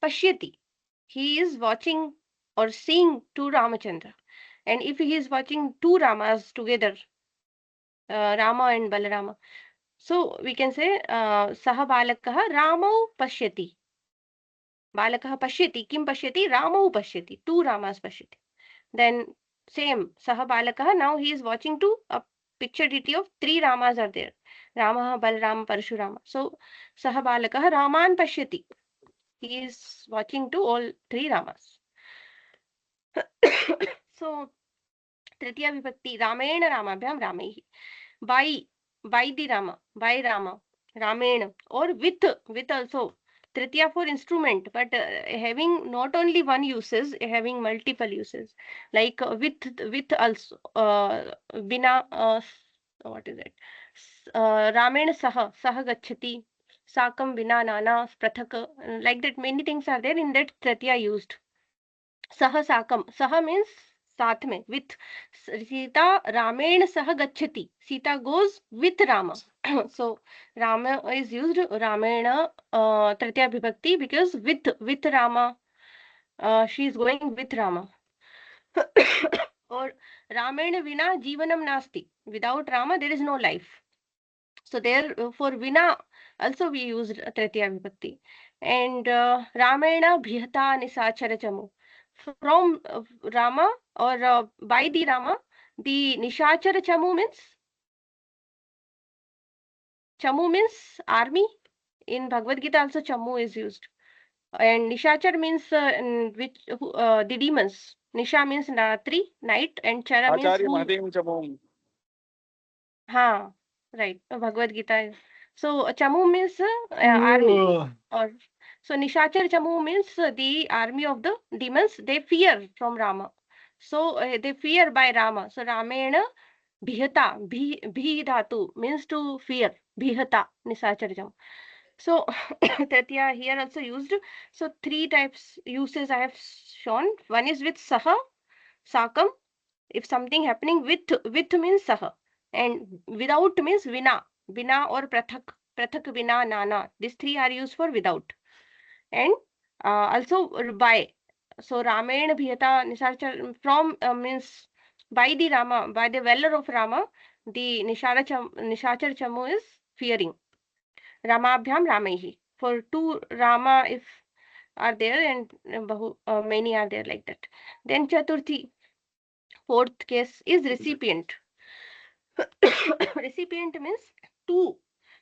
Pashyati. He is watching or seeing two Ramachandra. And if he is watching two Ramas together, Rama and Balarama, so we can say Saha Balakaha Ramau Pashyati. Balakaha Pashyati. Kim Pashyati? Ramau Pashyati. Two Ramas Pashyati. Then same Saha Balakaha. Now he is watching to a picture deity of three Ramas are there. Rama, Balarama, Parashurama. So Saha Balakaha Raman Pashyati. He is watching to all three Ramas. So Tritiya Vibhakti Ramena Ramabhyam Ramaihi. By the Rama, by Rama, Ramena, or with also. Tritiya for instrument, but having not only one uses, having multiple uses, like with also, bina, what is it? Ramena saha gacchati, sakam bina nana prathak, like that. Many things are there in that Tritiya used. Saha sakam, saha means साथ में with. Sita Ramen sah gacchati. Sita goes with Rama. So Rama is used Ramena Tritiya Vibhakti because with Rama, she is going with Rama. Or Ramena Vina Jivanam Nasti. Without Rama there is no life. So there for Vina also we use Tritiya Vibhakti. And Ramena Bhrihata Nisachara Chamu. From Rama or by the Rama, the Nishachara Chamu means army. In Bhagavad Gita also Chamu is used. And Nishachar means the demons. Nisha means Ratri, night, and Chara means Acharya who. Mahadev Chamom. Ha, right. Bhagavad Gita. So Chamu means army. Or so Nishachar Chamu means the army of the demons. They fear from Rama. So they fear by Rama. So Ramena Bhihata, bhi dhatu means to fear. Bhihata, Nisacharjam. So Tritiya here also used. So three types uses I have shown. One is with Saha, Sakam. If something happening with means Saha. And without means Vina. Vina or Prathak. Prathak, Vina, Nana. These three are used for without. And also by. So Ramayana Bhihata Nisachar from means by the Rama, by the valor of Rama, the Nishachar Chamu is fearing. Ramabhyam Ramaihi. For two Rama, if are there, and many are there like that. Then Chaturthi, fourth case is recipient. Recipient means to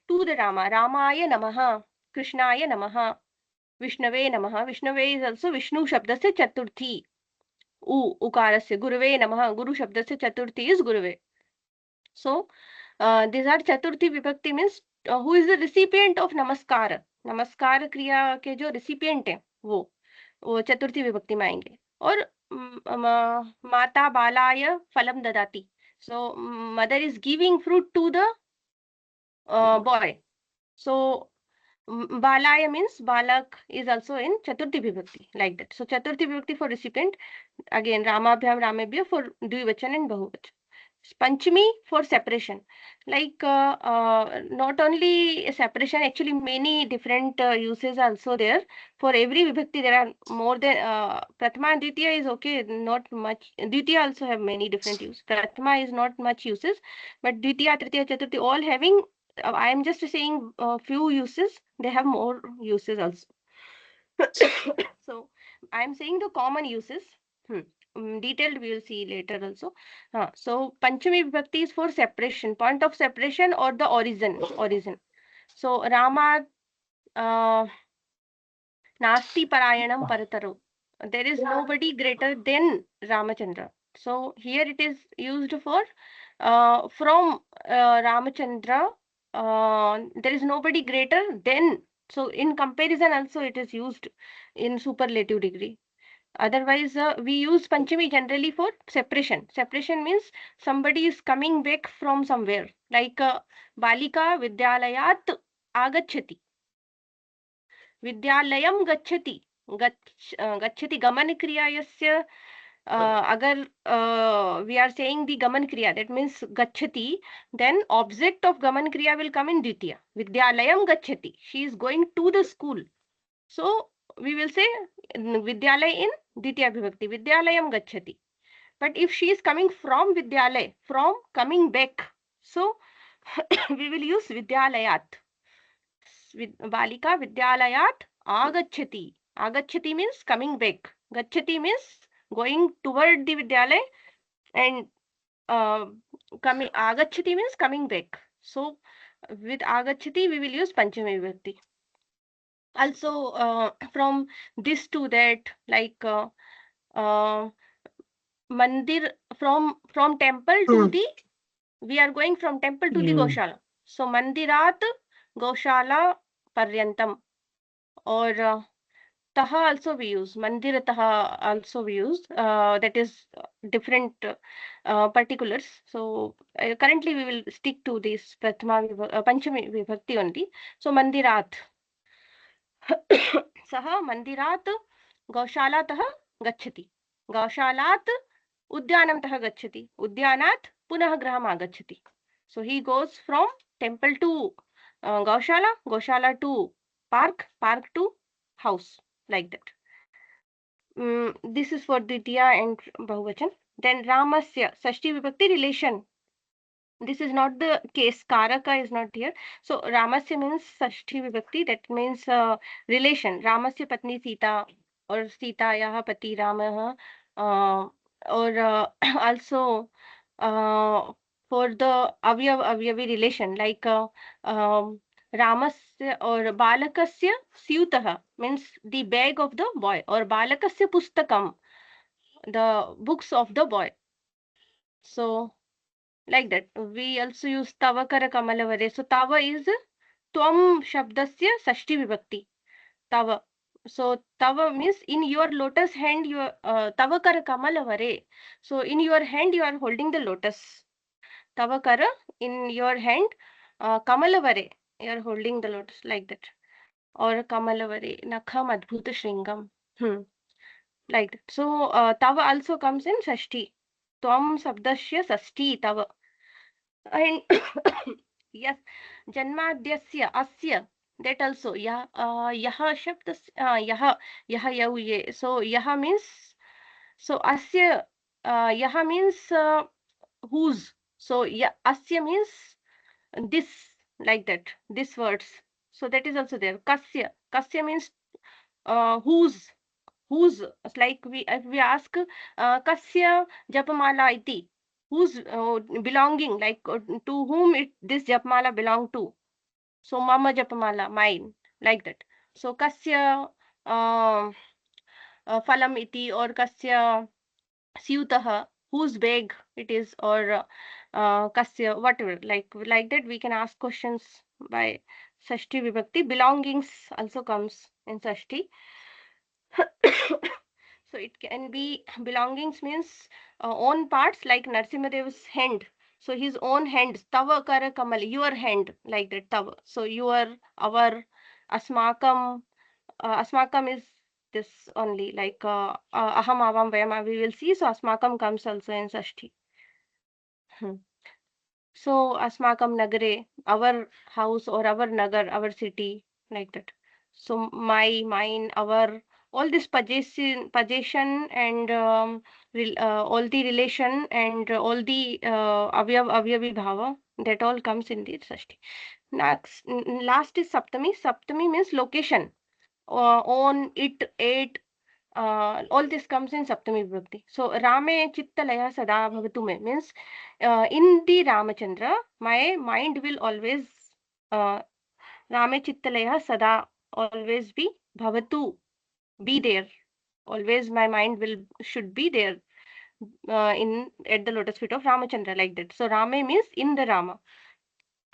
the Rama. Ramaya Namaha, Krishnaya Namaha, Vishnave Namaha. Vishnave is also Vishnu Shabdasya Chaturthi. Ukarasya. Guruve Namaha. Guru Shabdasya Chaturthi is Guruve. So these are Chaturthi Vibhakti means who is the recipient of Namaskar. नमस्कार क्रिया के जो recipient है वो चतुर्थी विभक्ति में आएंगे. और माता बालाय फलम ददाति. So mother is giving fruit to the boy. So balaya means balak is also in chaturthi vibhakti, like that. So chaturthi vibhakti for recipient, again ramabhyam ramebhya for dvivachan and bahuvachan. Panchami for separation, like not only separation, actually many different uses also there. For every vibhakti there are more than prathama and ditya is okay, not much. Ditya also have many different uses. Prathama is not much uses, but ditya, tritiya, chaturthi all having, I am just saying few uses, they have more uses also. So I am saying the common uses. Detailed we will see later also. So Panchami Vibhakti is for separation, point of separation or the origin. So Rama Nasti Parayanam Parataro. There is nobody greater than Ramachandra. So here it is used for from Ramachandra. There is nobody greater than. So in comparison also it is used in superlative degree. Otherwise, we use Panchami generally for separation. Separation means somebody is coming back from somewhere. Like Balika Vidyalayat Agachati. Vidyalayam Gachati. Gachati Gaman Kriya agar we are saying the Gaman Kriya, that means Gachati, then object of Gaman Kriya will come in Ditya. Vidyalayam Gachati. She is going to the school. So we will say Vidyalaya in Ditya Vibhakti. Vidyalayam Gachati. But if she is coming from Vidyalaya, from coming back, so we will use Vidyalayat. Balika Vidyalayat Agachati. Agachati means coming back. Gachati means going toward the Vidyalaya, and coming Agachati means coming back. So with Agachati we will use Panchami Vibhakti. Also from this to that, like mandir, from temple to the, we are going from temple to the Goshala. So mandirat Goshala paryantam. Or taha also we use, mandir taha also we use, that is different particulars. So currently we will stick to this Panchami Vibhakti only. So mandirat. सः मन्दिरात् गौशालातः गच्छति. गौशालात् उद्यानतः गच्छति. उद्यानात् पुनः गृहम् आगच्छति. So he goes from temple to Gaushala, Gaushala to park, park to house, like that. This is for Ditya and Bahuvachan. Then Ramasya, Sashti Vibhakti relation. This is not the case. Karaka is not here. So Ramasya means Sashti Vibhakti. That means relation. Ramasya Patni Sita or Sitayaha Pati Ramaha. Or also for the Avyavi relation, like Ramasya or Balakasya Syutaha means the bag of the boy, or Balakasya Pustakam, the books of the boy. So like that. We also use Tavakara Kamalavare. So Tava is Tvam Shabdasya Sashti Vibhakti. Tava. So Tava means in your lotus hand, your Tavakara Kamalavare. So in your hand you are holding the lotus. Tavakara, in your hand, Kamalavare, you are holding the lotus, like that. Or Kamalavare, Nakham Adbhuta Shringam. Like that. So Tava also comes in Sashti. Tvam Sabdasya Sashti Tava. And yes, Janmadhyasya Asya, that also yaha shabd yaha yau ye. So yaha means, so asya yaha means whose. So asya means this, like that. This words. So that is also there. Kasya. Kasya means whose. Whose. It's like if we ask kasya japamala iti. Whose belonging, like to whom this japamala belong to. So mama japamala, mine, like that. So kasya phalam iti or kasya syutah, whose bag it is, or kasya, whatever. Like that, we can ask questions by Sashti Vibhakti. Belongings also comes in Sashti. So it can be belongings means own parts, like Narsimhadev's hand. So his own hand, tava kara kamal, your hand, like that, tava. So your, our, asmakam. Asmakam is this only, like aham, avam, vayam, we will see. So asmakam comes also in Sashti. So asmakam nagare, our house or our nagar, our city, like that. So my, mine, our, all this possession and all the relation and all the avyavi bhava, that all comes in the Sashti. Next, last is Saptami. Saptami means location. On, it, all this comes in Saptami Vibhakti. So Rame Chittalaya Sada Bhavatu means in the Ramachandra, my mind will always Rame Chittalaya Sada, always be Bhavatu, be there. Always my mind should be there in at the lotus feet of Ramachandra, like that. So Rame means in the Rama.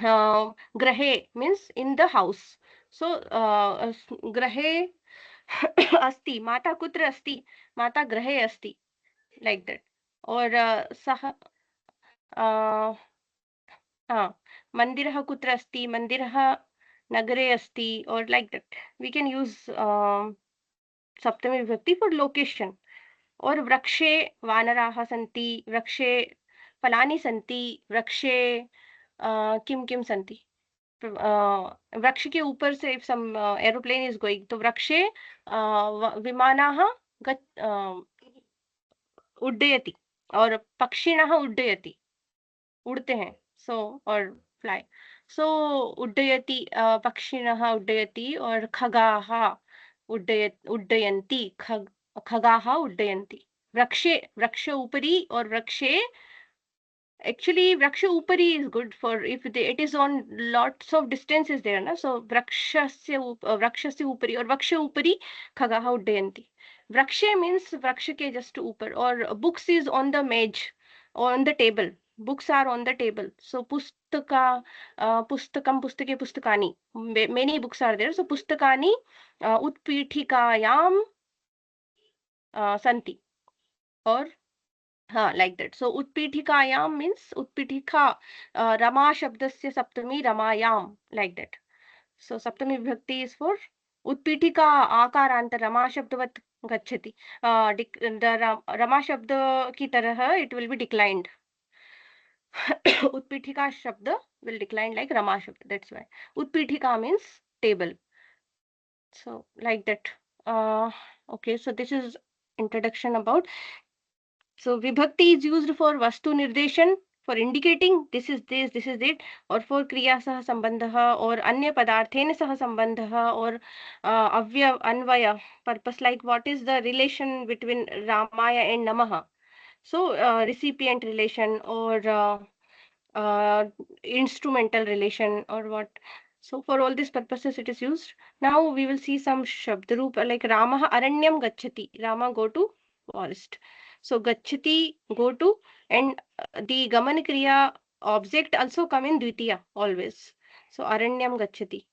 Grahe means in the house. So Grahe अस्ति, माता कुत्र अस्ति, माता गृहे अस्ति, like that. और सः मन्दिरः कुत्र अस्ति, मन्दिरः नगरे अस्ति, or like that. We can use सप्तमी विभक्ति for location. और वृक्षे वानराः सन्ति, वृक्षे फलानि सन्ति, वृक्षे किं किं सन्ति. वृक्ष के ऊपर से if some aeroplane is going, तो वृक्षे विमानाः उड्डयति, और पक्षिणः उड्डयति, उड़ते हैं. So और fly. So उड्डयति, पक्षिणः उड्डयति, और खगाः उड्डयन्ति, खगाः उड्डयन्ति. वृक्षे, वृक्ष उपरि और वृक्षे. Actually, Vraksha Upari is good for if it is on lots of distance is there, na? So Vrakshasya Upari or Vaksha Upari Khagaha Uddayanti. Vraksha means Vraksha ke just upar, or books is on the mage, on the table. Books are on the table. So Pustaka, Pustakam, Pustake, Pustakani. Many books are there. So Pustakani Utpithikayam Santi. Or like that. So utpitikayam means utpitika, rama shabdasya saptami ramayam, like that. So saptami vibhakti is for utpitika akaranta rama shabdavat gachati. The rama shabda ki tarah it will be declined. Utpitika shabda will decline like rama shabda. That's why utpitika means table. So like that. Okay, so this is introduction about. So vibhakti is used for vastu nirdeshan, for indicating this is this, this is it, or for kriya sah sambandha, or anya padarthena sah sambandha, or avya anvaya purpose, like what is the relation between Ramaya and Namaha. So recipient relation, or instrumental relation, or what. So for all these purposes it is used. Now we will see some shabdarup, like Ramaha aranyam gachati, Rama go to forest. So gachati, go to, and the gaman kriya object also come in dvitiya always. So aranyam gachati.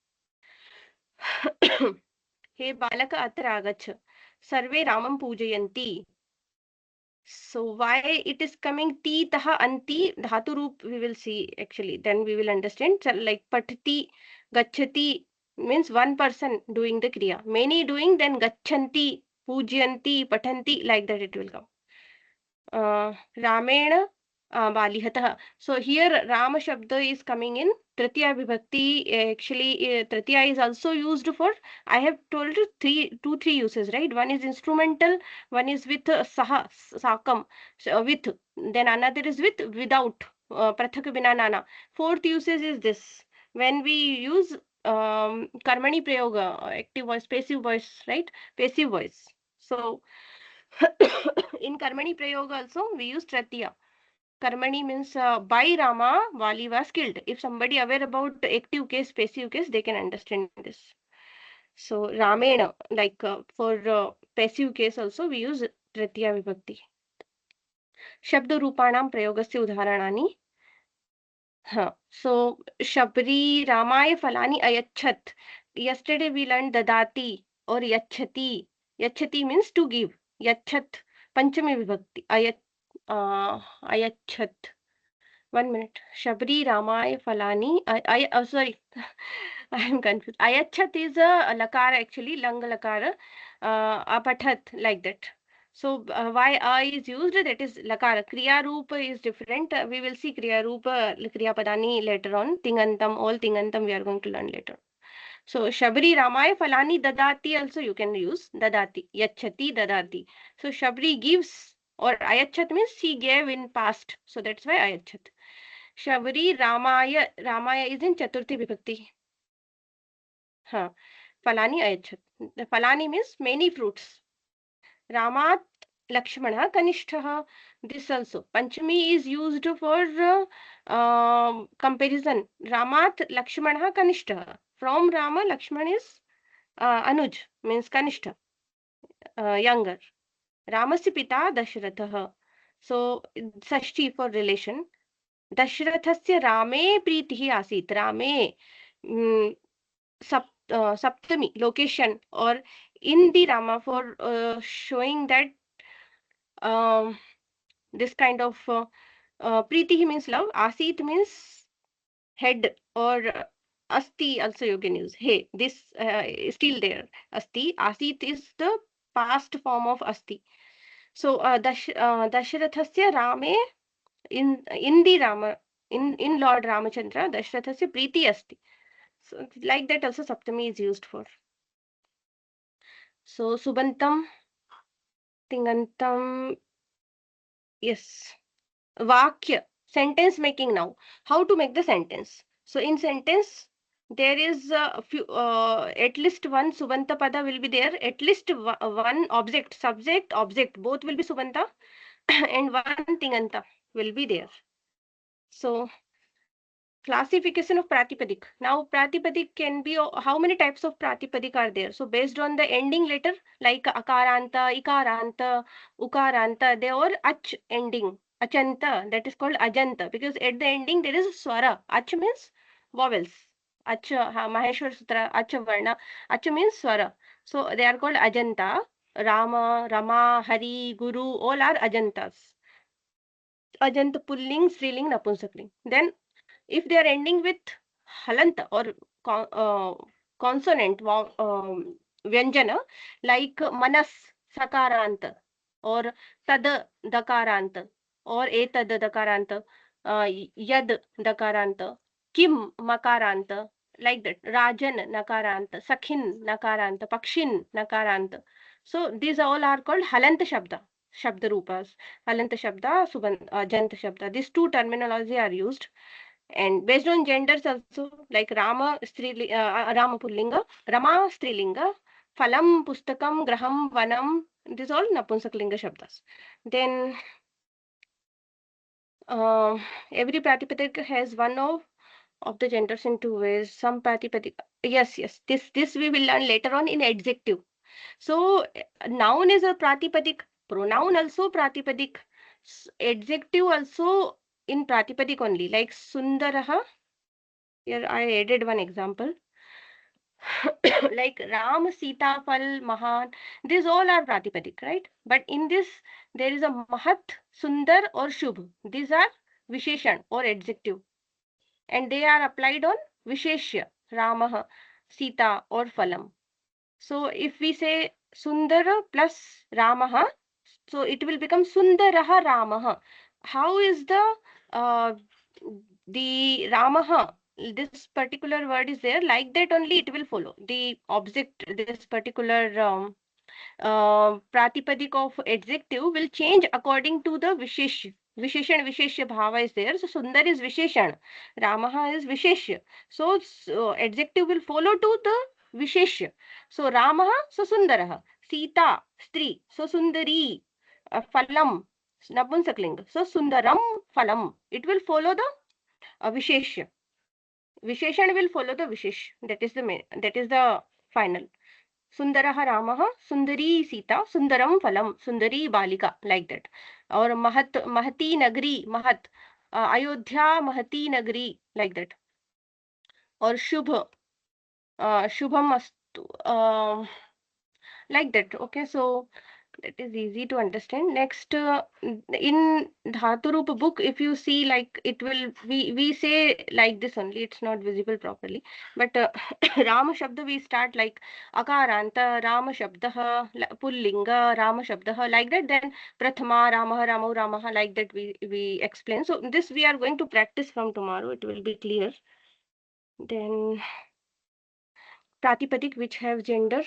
He balaka atra agaccha, sarve ramam pujayanti. So why it is coming ti taha anti dhatu roop, we will see actually, then we will understand. So like patati, gachati means one person doing the kriya, many doing, then gachanti, pujayanti, patanti, like that it will come. Ramena Balihatah. So here Rama Shabda is coming in Tritiya Vibhakti. Actually, Tritiya is also used for, I have told you two, three uses, right? One is instrumental, one is with Saha, Sakam, so with, then another is with without, Prathak Bina Nana. Fourth usage is this. when we use karmani prayoga, active voice, passive voice, right? Passive voice. So in karmani prayoga also we use tratiya. Karmani means by Rama, Vali was killed. If somebody aware about active case, passive case, they can understand this. So Ramena, like for passive case also we use Tritiya Vibhakti. Shabda Rupanam Prayogasya Udharanani. So Shabri Ramaya Falani Ayachat. Yesterday we learned Dadati or Yachati. Yachati means to give. Yachat Panchami Vibhakti. Ayachat. 1 minute. Shabri Ramaya Falani. Sorry. I am confused. Ayachat is a lakara actually, lang lakara. Apathat, like that. So why I is used? That is lakara. Kriya Rupa is different. We will see Kriya Rupa, Kriya Padani later on. Tingantam, all Tingantam we are going to learn later. So Shabri Ramaya Falani Dadati also you can use. Dadati. Yachati Dadati. So Shabri gives, or Ayachat means he gave in past. So that's why Ayachat. Shabri Ramaya. Ramaya is in Chaturthi Vibhakti. Huh. Falani Ayachat. The Falani means many fruits. Ramat Lakshmana Kanishtaha. This also. Panchami is used for comparison. Ramat Lakshmana Kanishtaha. From Rama, Lakshman is Anuj, means Kanishta, younger. Ramasya Pita Dashratha. So, Sashti for relation. Dashrathasya Rame Pritihi Asit. Rame. Saptami location, or in the Rama for showing that this kind of Priti means love, Asit means head, or Asti also you can use. Hey, this is still there. Asti, Asit is the past form of Asti. So Dashrathasya Rame, in the Rama, in Lord Ramachandra, Dashrathasya Priti Asti. So like that also Saptami is used for. So Subantam, Tingantam, yes. Vakya, sentence making now. How to make the sentence? So in sentence, there is a few, at least one Subanta Pada will be there. At least one object, subject, object, both will be Subanta and one Tinganta will be there. So classification of Pratipadik. Now Pratipadik can be, how many types of Pratipadik are there? So based on the ending letter like Akaranta, Ikaranta, Ukaranta, they are Ach ending. Achanta, that is called Ajanta, because at the ending there is a Swara. Ach means vowels. Ach, Maheshwar Sutra, Ach Varna. Ach means Swara. So they are called Ajanta. Rama, Rama, Hari, Guru, all are Ajantas. Ajanta Pulling, Striling, Napunsakling. Then if they are ending with halanta or consonant vyanjana, like manas sakaranta, or tad dakaranta, or etad dakaranta, yad dakaranta, kim makaranta, like that. Rajan nakaranta, sakhin nakaranta, pakshin nakaranta. So these all are called halanta shabda. Shabda rupas, halanta shabda, janta shabda. These two terminology are used, and based on genders also, like Rama Rama Pullinga, Rama Strilinga, Phalam Pustakam Graham Vanam, these all Napunsaklinga Shabdas. Then every Pratipadik has one of the genders in two ways. Some Pratipadik, yes, this we will learn later on in adjective. So noun is a Pratipadik, pronoun also Pratipadik, adjective also in Pratipadik only, like Sundaraha. Here I added one example. Like Ram, Sita, Fal, Mahan, these all are Pratipadik, right? But in this, there is a Mahat, Sundar or Shubh. These are Visheshan or adjective. And they are applied on Visheshya, Ramaha, Sita or Phalam. So if we say Sundara plus Ramaha, so it will become Sundaraha Ramaha. How is the Ramaha? This particular word is there, like that only it will follow. The object, this particular Pratipadik of adjective will change according to the Vishesh. Visheshan Visheshya Bhava is there. So Sundar is Visheshan. Ramaha is Visheshya. So adjective will follow to the Visheshya. So Ramaha, so Sundaraha. Sita, Stri, so Sundari. Phalam, Napunsakling. So Sundaram Phalam. It will follow the Visheshya. Visheshan will follow the Vishesh. That is the final. Sundaraha Ramaha, Sundari Sita, Sundaram Phalam, Sundari Balika, like that. Or Mahati Nagri, Mahat, Ayodhya Mahati Nagri, like that. Or Shubha, Shubham Astu, like that. Okay, so that is easy to understand. Next, in Dhaturupa book, if you see, like, it will, we say like this only, it's not visible properly. But Rama Shabda, we start like Akaranta, Rama Shabdaha, Pullinga, Rama Shabdaha, like that. Then Prathama, Ramaha, Ramo, Ramaha, like that we explain. So this we are going to practice from tomorrow, it will be clear. Then Pratipadik, which have gender.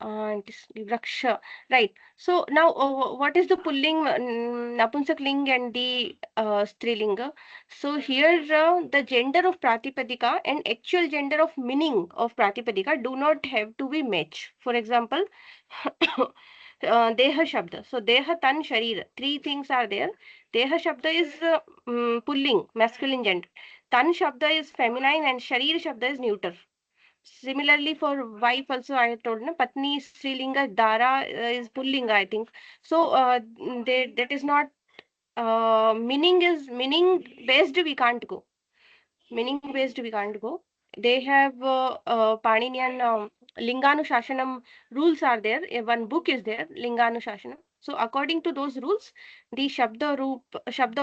Vraksha, right. So now, what is the pulling Napunsakling and the Strilinga? So here, the gender of Pratipadika and actual gender of meaning of Pratipadika do not have to be matched. For example, Deha Shabda. So Deha, Tan, Sharir. Three things are there. Deha Shabda is pulling, masculine gender. Tan Shabda is feminine and Sharir Shabda is neuter. Similarly, for wife also, I told na Patni Strilinga, Dara is Pullinga, I think. So that is not meaning based. We can't go. Meaning based we can't go. They have Paninian Linganushashanam rules are there. One book is there, Linganushashanam. So according to those rules, the Shabda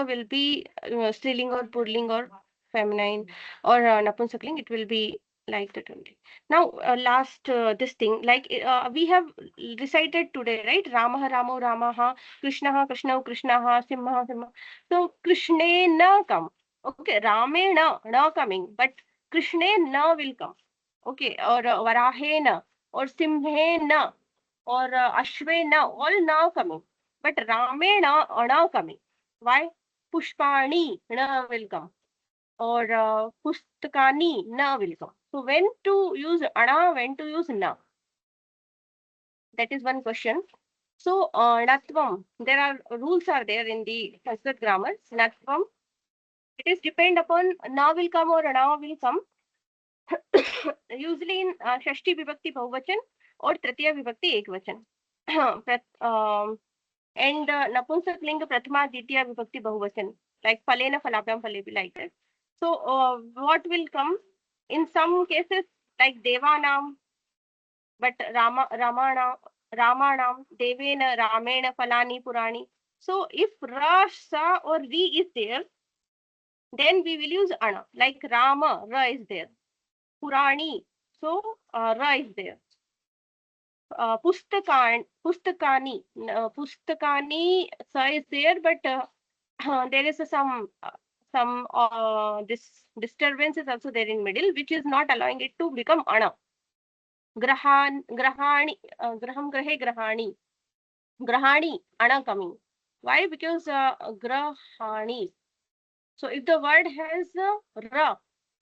will be Striling or Purling or feminine or Napunsakling. It will be like that only. Now, last this thing, like we have recited today, right? Ramaha, Ramo, Ramaha, Krishnaha, Krishna, Krishnaha, Simha, Simha. So Krishne na come. Okay, Ramena na coming, but Krishne na will come. Okay, or Varahena or Simhena or Ashvena, all now coming. But Ramena na coming. Why? Pushpani na will come. Or Pustakani na will come. So when to use ana, when to use na? That is one question. So Natvam, there are rules are there in the Sanskrit grammar. Natvam, it is depend upon na will come or ana will come. Usually in Shashti Vibhakti Bahuvachan or Tritiya Vibhakti Ekvachan. And Napunsak Linga Prathama Ditya Vibhakti Bahuvachan, like Palena Falabhyam Falebi, like that. So what will come? In some cases, like Devanam, but Ramanam, Devena, Ramena, Falani, Purani. So if Ra, Sa or Ri is there, then we will use Ana. Like Rama, Ra is there. Purani, so Ra is there. Pustakani, Pustakani, Sa is there, but there is some this disturbance is also there in middle, which is not allowing it to become Ana. Grahani, Graham, Grahe, Grahani, Ana coming. Why? Because Grahani. So if the word has Ra,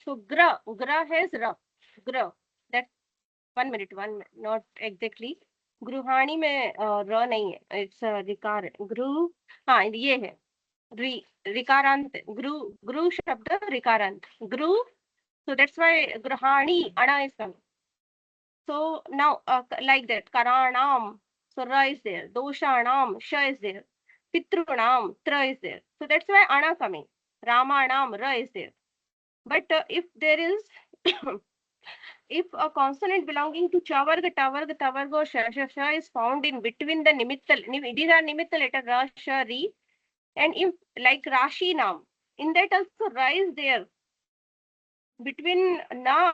so Gra has Ra, Gra. That 1 minute, not exactly. Gruhani में र नहीं है, it's रिकार ग्रु, हाँ ये है रिकारांत, ग्रु शब्द रिकारांत ग्रु, so that's why grahani ana is coming. So now like that karanam, so ra is there, doshanam, sha is there, pitrunam, tra is there, so that's why ana coming. Ramanam, ra is there. But if there is if a consonant belonging to chavarga, tavarga or sha is found in between the nimitta, these are nimitta letter ra, sha, ri, and if like rashi nam, in that also ra is there. Between na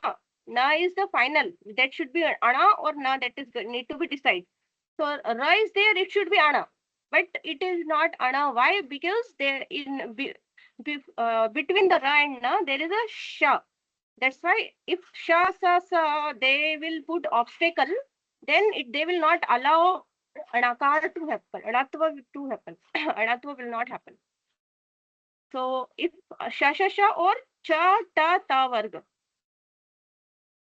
is the final. That should be ana or na. That is need to be decided. So ra is there. It should be ana, but it is not ana. Why? Because there in between the ra and na there is a sha. That's why if sha sa they will put obstacle, then they will not allow anakara to happen, anatva to happen. Anatva will not happen. So if sha sha sha or cha ta ta varga.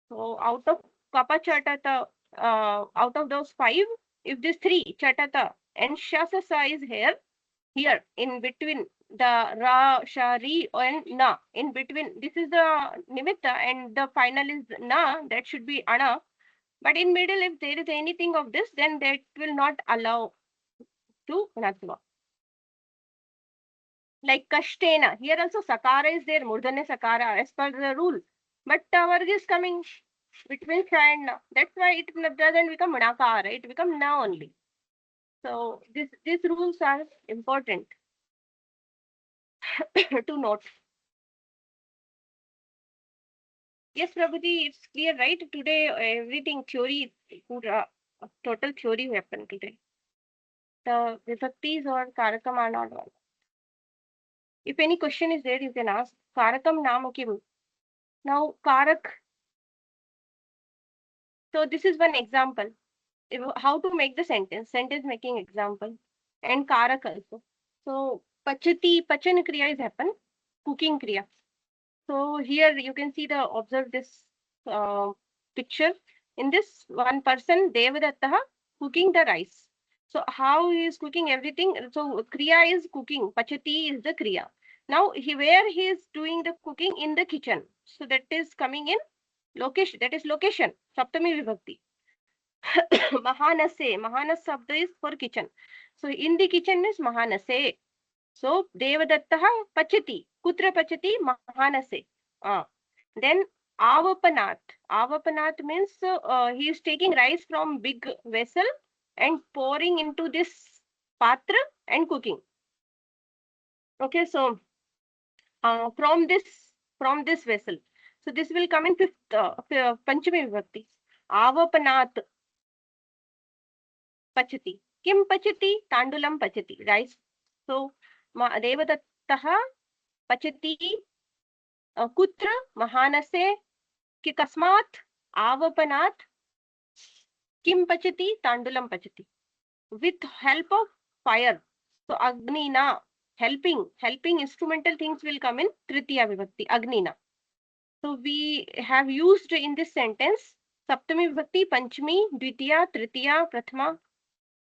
So out of kapa cha ta ta, out of those 5, if these 3 cha ta ta and sha sa sa is here in between the ra sha ri and na, in between, this is the nimitta and the final is na, that should be ana. But in middle, if there is anything of this, then that will not allow to anatva. Like kashtena, here also sakara is there, murdhanya sakara as per the rule, but varga is coming between sha and na. That's why it doesn't become nakara, it becomes na only. So these rules are important to note. Yes, Prabhuji, it's clear, right? Today everything theory, pura, total theory happened today. The vibhaktis or karakam are not one. If any question is there, you can ask. Karakam naam kim. Now karak. So this is one example. How to make the sentence making example, and karak also. So pachati, pachan kriya is happen, cooking kriya. So here you can see observe this picture. In this, one person Devadatta cooking the rice. So how he is cooking everything? So kriya is cooking, pachati is the kriya. Now where he is doing the cooking? In the kitchen. So that is coming in location. That is location. Saptami vibhakti. Mahanase. Mahanas sabda is for kitchen. So in the kitchen is Mahanase. So Devadatta pachati. Kutra pachati? Mahanase. Then avapanat. Avapanat means he is taking rice from big vessel and pouring into this patra and cooking. Okay, so from this vessel. So this will come in fifth Panchami Vibhakti. Avapanat pachati. Kim pachati? Tandulam pachati. Rice. So Devadattaha pachati kutra mahanase ki kasmat avapanat kim pachati? Tandulam pachati. With help of fire. So Agnina, helping instrumental things will come in Tritiya Vibhakti, Agnina. So we have used in this sentence Saptami Vibhakti, Panchami, Dvitiya, Tritiya, Prathama,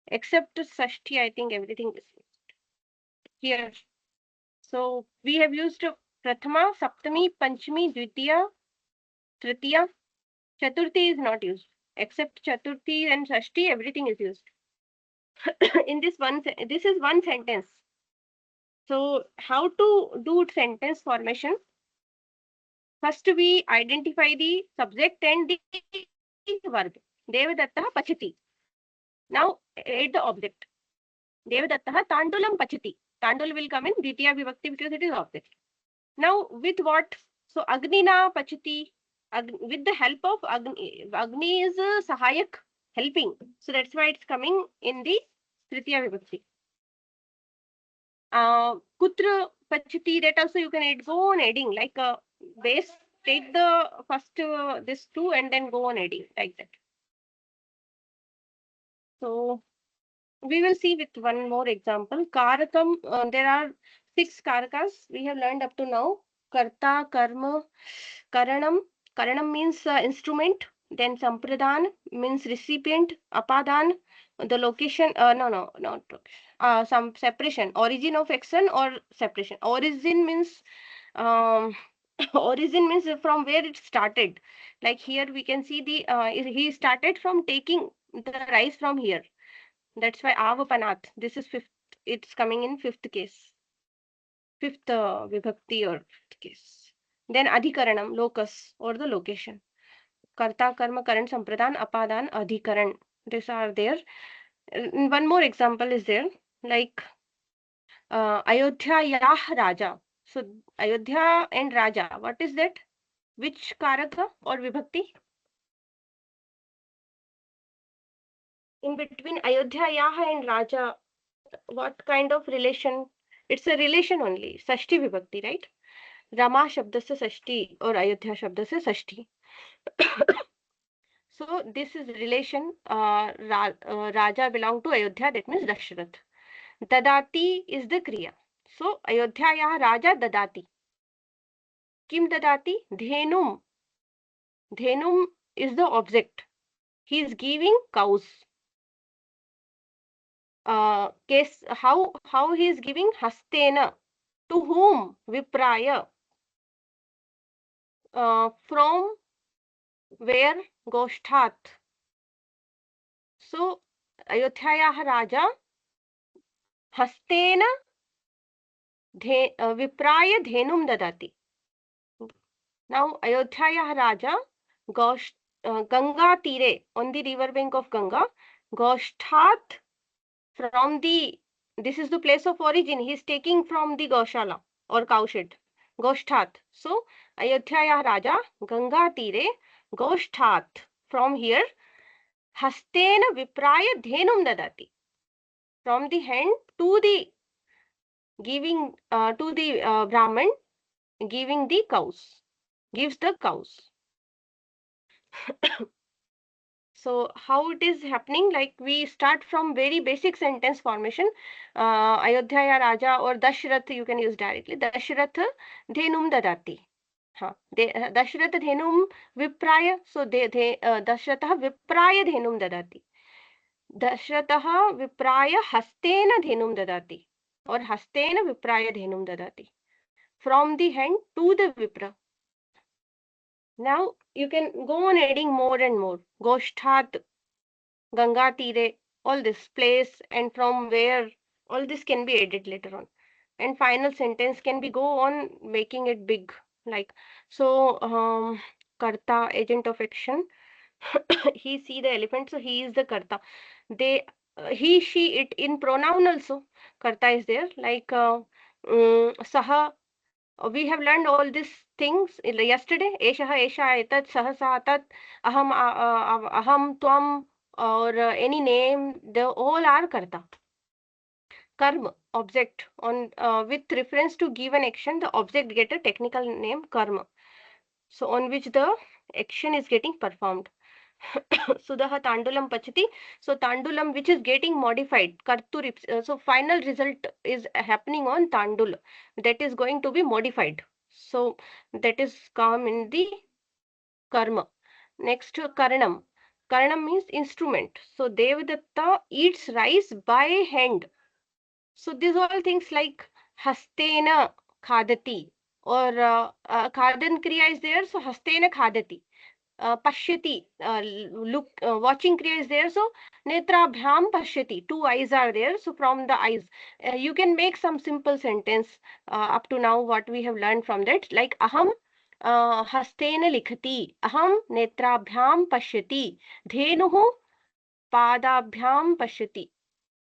except Sashti, I think everything is here. So we have used Prathama, Saptami, Panchami, Dvitiya, Tritiya. Chaturthi is not used. Except Chaturthi and Sashti, everything is used. In this is one sentence. So how to do sentence formation? First we identify the subject and the verb. Devadatta pachati. Now add the object. Devadatta tandulam pachati. Tandul will come in Ditiya Vibhakti because it is object. Now with what? So Agnina pachati. With the help of Agni is Sahayak, helping. So that's why it's coming in the Tritiya Vibhakti. Kutra pachati, that also you can go on adding, like base, take the first this two and then go on adding like that. So we will see with one more example. Karakam, there are 6 karakas we have learned up to now. Karta, karma, karanam. Karanam means instrument. Then sampradhan means recipient. Apadan, the location. No, not some separation. Origin of action or separation. Origin means origin means from where it started. Like here we can see he started from taking the rice from here. That's why avapanat. This is fifth. It's coming in fifth case. Fifth vibhakti or fifth case. Then adhikaranam, locus or the location. Karta, karma, karan, sampradhan, apadan, adhikaran. These are there. One more example is there. Like Ayodhya Yah Raja. So Ayodhya and Raja. What is that? Which karaka or vibhakti? In between Ayodhya Yah and Raja, what kind of relation? It's a relation only. Sashti vibhakti, right? Rama shabda se sashti or Ayodhya shabda se sashti. So this is relation. Raja belong to Ayodhya. That means Dashrath. Dadati is the kriya. So Ayodhyayaः Raja dadati. Kim dadati? Dhenum. Dhenum is the object. He is giving cows. Case how he is giving? Hastena. To whom? Vipraya. From where? Goshthat. So Ayodhyayaः Raja हस्तेन विप्राय धेनुं ददाति. Now Ayodhyayaः Raja Ganga Tire, on the river bank of Ganga, Goshthat, from the, this is the place of origin, he is taking from the Gaushala or cowshed, Goshthat. So Ayodhyayaः Raja Ganga Tire Goshthat, from here, Hastena Vipraya Dhenum Dadati, from the hand to the giving to the Brahman, giving the cows, gives the cows. So how it is happening? Like we start from very basic sentence formation. Ayodhya Raja or Dashrath you can use directly. Dashrath dhenum dadati. Dashrath dhenum vipraya. So Dashratah vipraya dhenum dadati. Dashratah vipraya hastena dhenum dadati. Or hastena vipraya dhenum dadati. From the hand to the vipra. Now you can go on adding more and more. Goshthat, Ganga Tire, all this place and from where, all this can be added later on. And final sentence can be go on making it big. Like, so, Karta, agent of action, he see the elephant, so he is the Karta. They, he, she, it, in pronoun also, Karta is there. Like, Saha, we have learned all these things yesterday. Eshaha, Esha, Etat, Saha, Sahat, Aham, Tvam, or any name, they all are karta. Karma, object, on with reference to given action, the object get a technical name karma. So on which the action is getting performed. Sudaha Tandulam Pachati. So Tandulam which is getting modified. Kartu, so final result is happening on Tandul. That is going to be modified. So that is come in the karma. Next Karanam. Karanam means instrument. So Devadatta eats rice by hand. So these all things like Hastena Khadati or Khadan Kriya is there. So Hastena Khadati. Pashyati, look, watching kriya is there. So netrabhyam pashyati, two eyes are there. So from the eyes, you can make some simple sentence up to now what we have learned from that. Like aham hastena likhati, aham netrabhyam pashyati, dhenuhu padabhyam pashyati,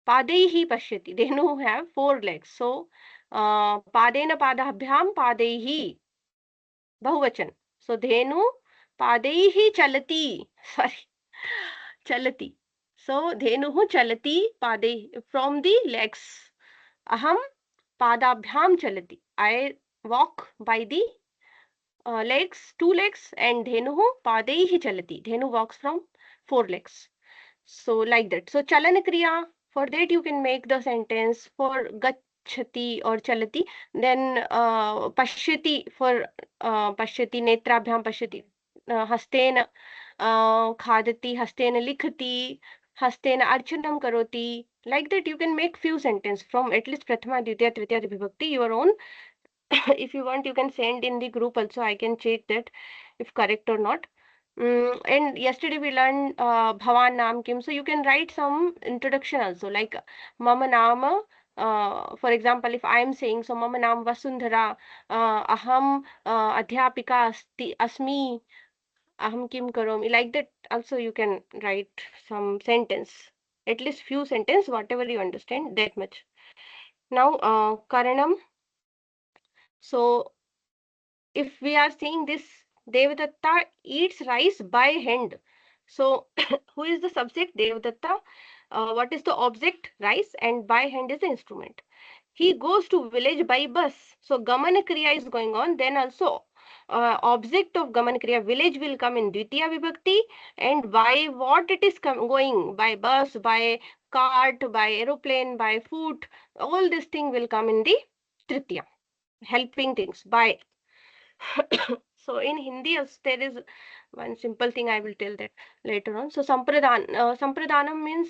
padaihi pashyati. Dhenu have 4 legs. So padena padabhyam padaihi, bahuvachan. So dhenu padaihi chalati. Sorry, chalati. So dhenuhu chalati padai, from the legs. Aham padabhyam chalati. I walk by the legs, 2 legs, and dhenuhu padaihi chalati. Dhenu walks from 4 legs. So like that. So chalana kriya, for that you can make the sentence for gachati or chalati. Then pashyati for pashyati, netrabhyam pashyati, hastena khadati, hastena likhati, hastena archanam karoti. Like that you can make few sentences from at least prathama, ditya, tritiya, vibhakti, your own. If you want you can send in the group also. I can check that if correct or not. And yesterday we learned Bhavan Naam Kim. So you can write some introduction also, like Mama Nama. For example, if I am saying, so Mama Naam Vasundhara, Aham Adhyapika Asmi, Aham Kim Karomi. Like that also you can write some sentence, at least few sentence, whatever you understand, that much. Now, Karanam. So if we are seeing this, Devadatta eats rice by hand. So who is the subject? Devadatta. What is the object? Rice, and by hand is the instrument. He goes to village by bus. So Gamana Kriya is going on. Then also object of Gaman Kriya, village will come in Dvitiya Vibhakti, and by what it is going, by bus, by cart, by aeroplane, by foot, all this thing will come in the Tritiya, helping things, by. So in Hindi also there is one simple thing, I will tell that later on. So Sampradanam means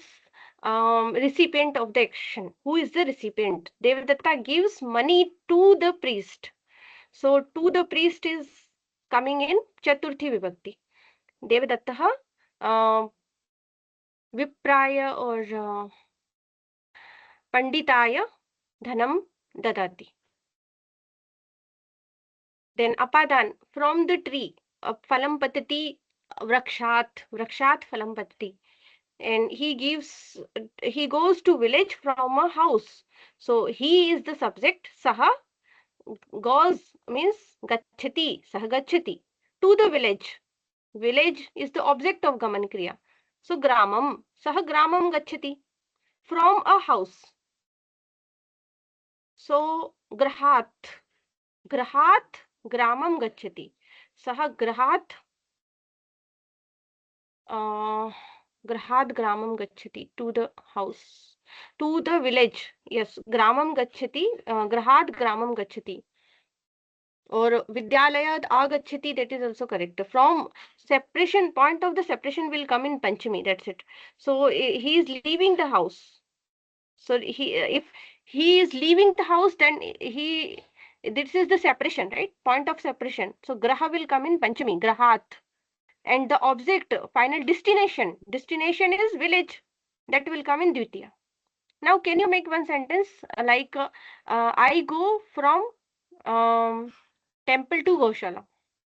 recipient of the action. Who is the recipient? Devadatta gives money to the priest. So to the priest is coming in Chaturthi Vibhakti. Devadatta Vipraya or Panditaya Dhanam Dadati. Then Apadan, from the tree, Phalam Patati Vrakshat Phalam Patati. And he goes to village from a house. So he is the subject. Saha goes means gachati, saha gachati, to the village. Village is the object of Gaman Kriya. So Gramam, saha Gramam gachati, from a house. So Grahat Gramam gachati, saha Grahat Grahat Gramam gachati, to the house, to the village. Yes, Gramam gachati, Grahat Gramam gachati. Or Vidyalayad agachati, that is also correct. From separation, point of the separation will come in Panchami, that's it. So he is leaving the house. So if he is leaving the house, then this is the separation, right? Point of separation. So Graha will come in Panchami, Grahat. And the object, final destination is village, that will come in Dvitiya. Now can you make one sentence like I go from temple to Goshala,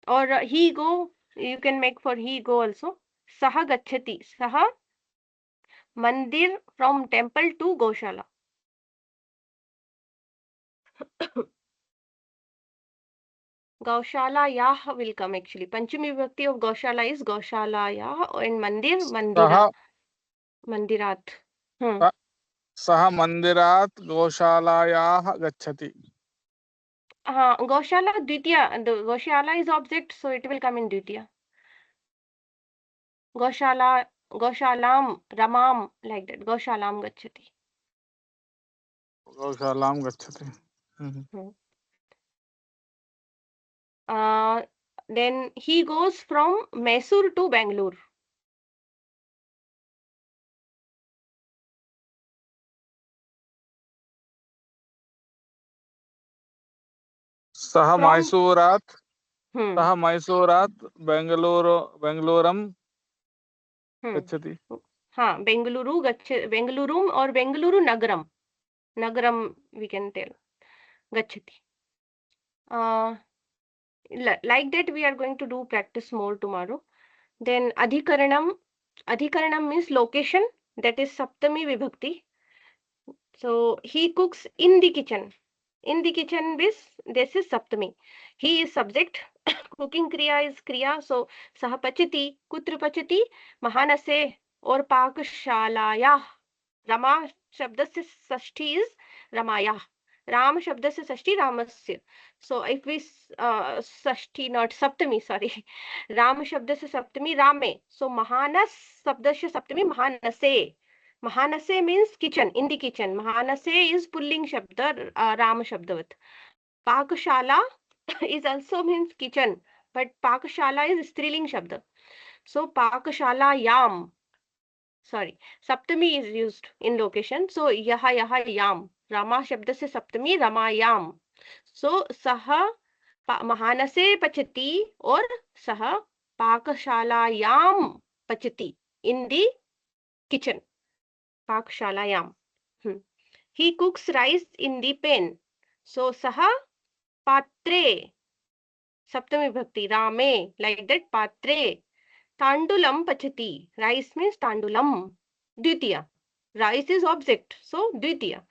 or he go, you can make for he go also. Saha gachati, saha mandir from temple to Goshala. Gaushala Yah will come actually. Panchami Vibhakti of Gaushala is Gaushala Yah, and Mandir Mandira, Mandirat. सः मन्दिरात् गोशालायाः गच्छति. Gaushala Dvitiya, the Gaushala is object, so it will come in Dvitiya. Gaushala, Gaushalam, Ramam, like that. Gaushalam gachati. गोशालां गच्छति. Then he goes from Mysore to Bangalore. सः From मैसूरात् बेंगलुरुं गच्छति. हाँ, Bengalurum or Bengaluru Nagaram we can tell. Gachati. Like that we are going to do practice more tomorrow. Then Adhikaranam means location, that is Saptami Vibhakti. So he cooks in the kitchen. In the kitchen means this is Saptami. He is subject. Cooking Kriya is Kriya. So Saha Pachati, Kutra Pachati, Mahanase or Pakshalayah. Rama Shabdasya Sashti is Ramaya. Ram Shabdasya Sashti Ramasya. So if we Sashti, not Saptami, sorry. Ram Shabdasya Saptami Rame. So Mahanas Shabdasya Saptami Mahanase. Mahanase means kitchen, in the kitchen. Mahanase is pulling Shabda, Ram Shabdavat. Pakashala is also means kitchen, but Pakashala is Striling Shabda. So Pakashala Yam. Sorry, Saptami is used in location. So Yaha Yam. Rama Shabda se Saptami Ramayam. So Saha Mahanase Pachati or Saha Pakashala Yam Pachati, in the kitchen. Pakshalayam. He cooks rice in the pan. So Saha Patre. Saptami Bhakti. Rame. Like that. Patre. Tandulam Pachati. Rice means Tandulam. Dvitiya. Rice is object. So Dvitiya.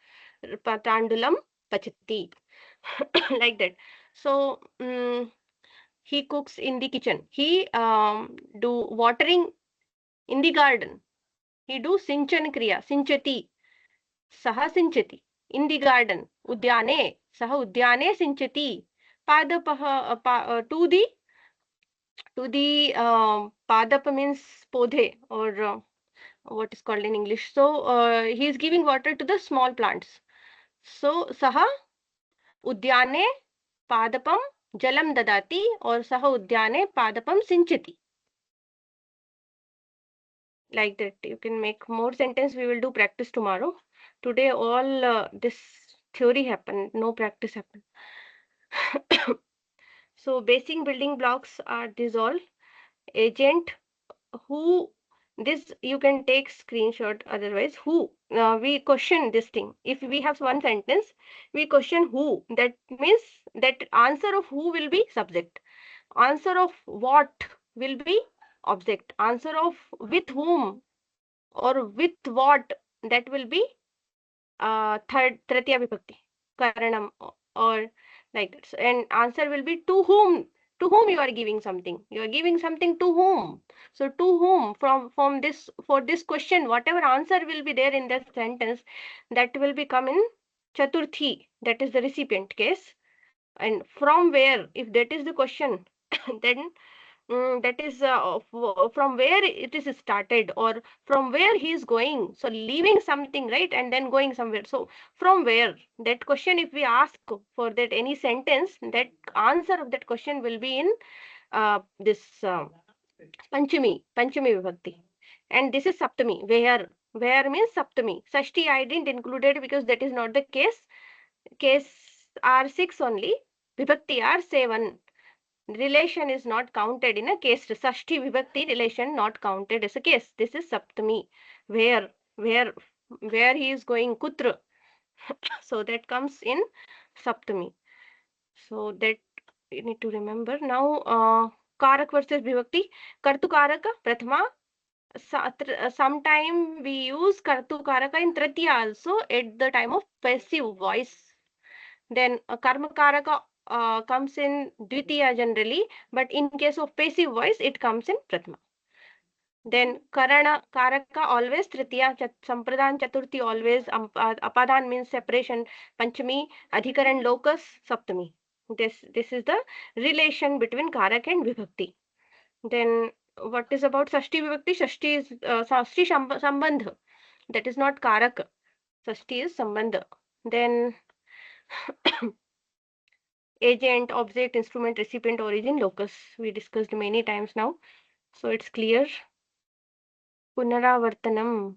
Tandulam Pachati. Like that. So he cooks in the kitchen. He do watering in the garden. He do Sinchan Kriya. Sinchati. Saha Sinchati. In the garden. Udyane. Saha Udyane Sinchati. padapah to the padap means podhe, or what is called in English. So he is giving water to the small plants. So saha udyane padapam jalam dadati, or saha udyane padapam sinchati. Like that, you can make more sentence. We will do practice tomorrow. Today all this theory happened, no practice happened. So basic building blocks are these all. Agent, who, this you can take screenshot, otherwise who, we question this thing. If we have one sentence, we question who, that means that answer of who will be subject, answer of what will be object, answer of with whom or with what, that will be third tritiya vibhakti karanam, or like that. So, and answer will be to whom you are giving something, you are giving something to whom. So to whom, from this, for this question, whatever answer will be there in that sentence, that will become in chaturthi, that is the recipient case. And from where, if that is the question, then that is from where it is started, or from where he is going, so leaving something, right, and then going somewhere. So from where, that question, if we ask for that any sentence, that answer of that question will be in this panchami vibhakti. And this is saptami, where means saptami. Sashti I didn't include it because that is not the case are 6 only, vibhakti are 7. Relation is not counted in a case. Sashti vibhakti relation not counted as a case. This is saptami, where where where he is going, kutra. So that comes in saptami. So that you need to remember. Now karak versus vibhakti. Kartu karaka prathama. Sometime we use kartu karaka in tritiya also, at the time of passive voice. Then karma karaka comes in dvitiya generally, but in case of passive voice, it comes in prathama. Then karana karaka always tritiya, sampradhan chaturthi always, apadhan means separation, panchami, adhikaran locus, saptami. This is the relation between karak and vibhakti. Then what is about sashti vibhakti? Sashti is sashti sambandha. That is not karak. Sashti is sambandha. Then agent, object, instrument, recipient, origin, locus. We discussed many times now, so it's clear. Punaravartanam.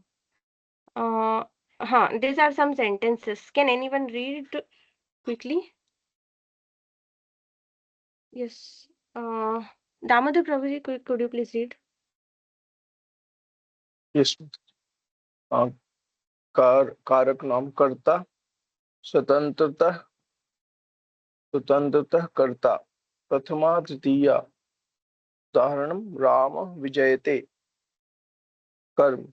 These are some sentences. Can anyone read quickly? Yes. Damodar Prabhuji, could you please read? Yes. कारक नाम कर्ता, स्वतंत्रता कर्ता, प्रथमा तृतीया, उदाहरणं राम विजयते, कर्म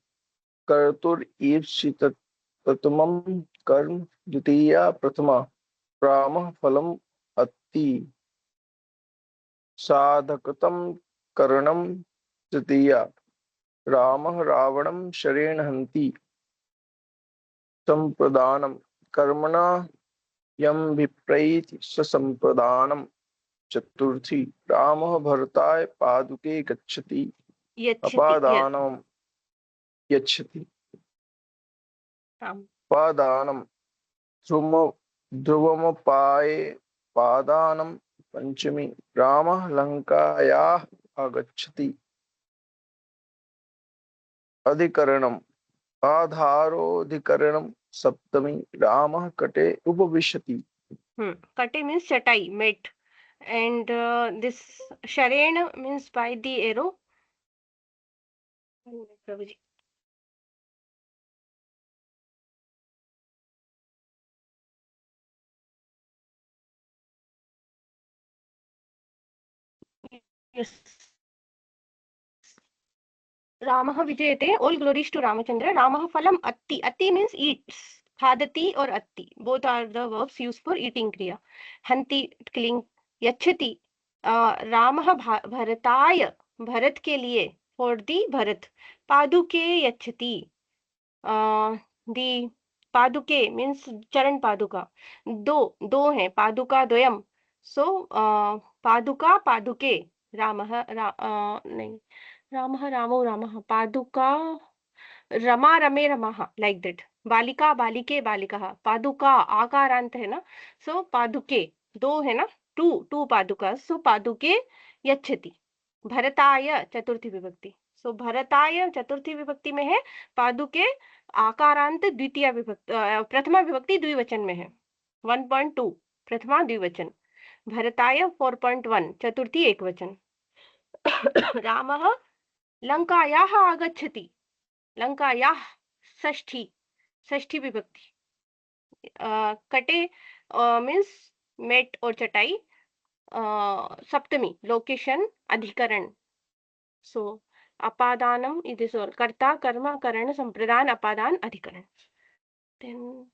कर्तुर ईप्सित प्रथमं कर्म, द्वितीया प्रथमा, रामः फलम् अत्ति, साधकतं करणं, तृतीया, रामः रावणं शरेण हन्ति, संप्रदानं कर्मणा यम विप्रैति ससंप्रदानम, चतुर्थी, रामः भरताय पादुके गच्छति, अपादानम यच्छति, पादानम ध्रुवमपाये पादानम, पंचमी, रामः लंकायाः आगच्छति, अधिकरणम आधारोधिकरणम, सप्तमी, रामः कटे उपविशति. Kate means chatai, mat. And this Sharena means by the arrow. Prabhuji. Yes. Ramah Vijayate, all glories to Ramachandra. Ramah Phalam Atti. Atti means eats. Khadati or Atti. Both are the verbs used for eating Kriya. Hanti, killing. Yachati. Ramah Bharataya. Bharat ke liye. For the Bharat. Paduke Yachati. The Paduke means Charan Paduka. दो हैं, पादुका द्वयम, So paduka paduke Ramah nahi Ramah Ramo Ramah paduka Rama रमे रमः like that. बालिका बालिके बालिकः पादुका आकारांत है ना, so पादुके दो है ना, टू पादुका, so पादुके यच्छति. भरताय चतुर्थी विभक्ति, so भरताय चतुर्थी विभक्ति में है, पादुके आकारांत द्वितीय विभक्ति प्रथमा विभक्ति द्विवचन में है. 1.2 प्रथमा द्विवचन, भरताय 4.1 चतुर्थी एकवचन. रामः लंकायाः आगच्छति, लंकायाः षष्ठी विभक्ति. कटे मीन्स मेट और चटाई. सप्तमी लोकेशन अधिकरण. सो अपादानम इट इज ऑल कर्ता कर्म करण संप्रदान अपादान अधिकरण. देन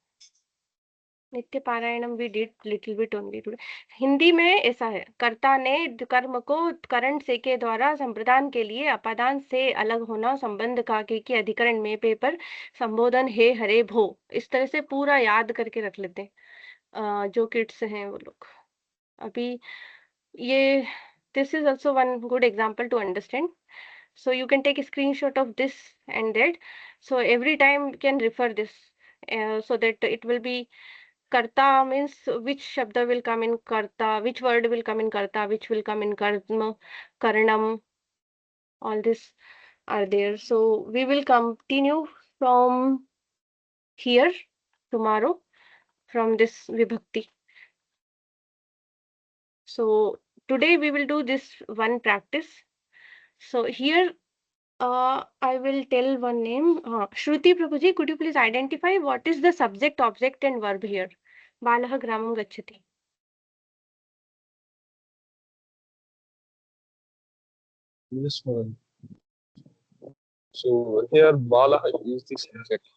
नित्य पारायणम we did little bit only today. Hindi में ऐसा है, कर्ता ने कर्म को करण से के द्वारा संप्रदान के लिए अपादान से अलग होना संबंध का के अधिकरण में पेपर संबोधन हे हरे भो. इस तरह से पूरा याद करके रख लेते हैं जो किड्स हैं वो लोग. अभी ये this is also one good example to understand. So you can take a screenshot of this and that. So every time you can refer this so that it will be karta means which shabda will come in karta, which word will come in karta, which will come in karma, karanam. All this are there. So we will continue from here tomorrow from this vibhakti. So today we will do this one practice. So here I will tell one name. Shruti Prabhuji, could you please identify what is the subject, object, and verb here? Balah Gramam Gachati. Yes, madam. So here Bala is the subject.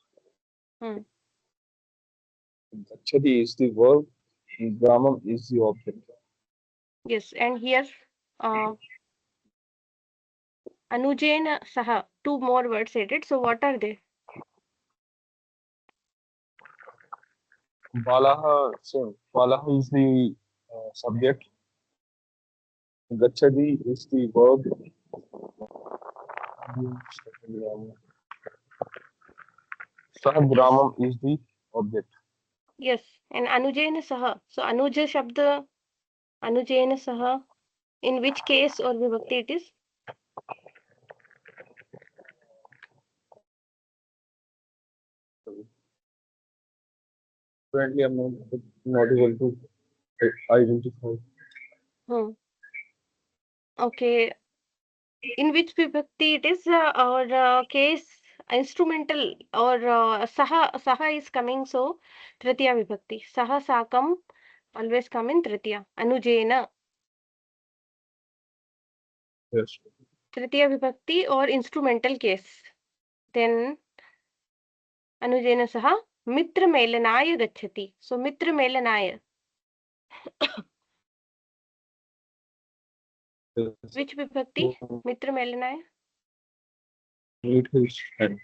Gachati is the verb. Gramam is the object. Yes, and here Anujena Saha, two more words added. So what are they? Balaha, so Balaha is the subject. Gachati is the verb. Sahagramam is the object. Yes, and Anujena Saha. So Anuja Shabda, Anujena Saha. In which case or vibhakti it is? Currently, I'm not able to identify. Okay. In which vibhakti it is or case instrumental or saha is coming, so tritiya vibhakti. Saha sakam always come in tritiya. Anujena Yes. tritiya vibhakti or instrumental case. Then anujena saha mitra melanaya gachati. So mitra melanaya. Yes. Which vibhakti? Mitra melanaya. Meet his friend.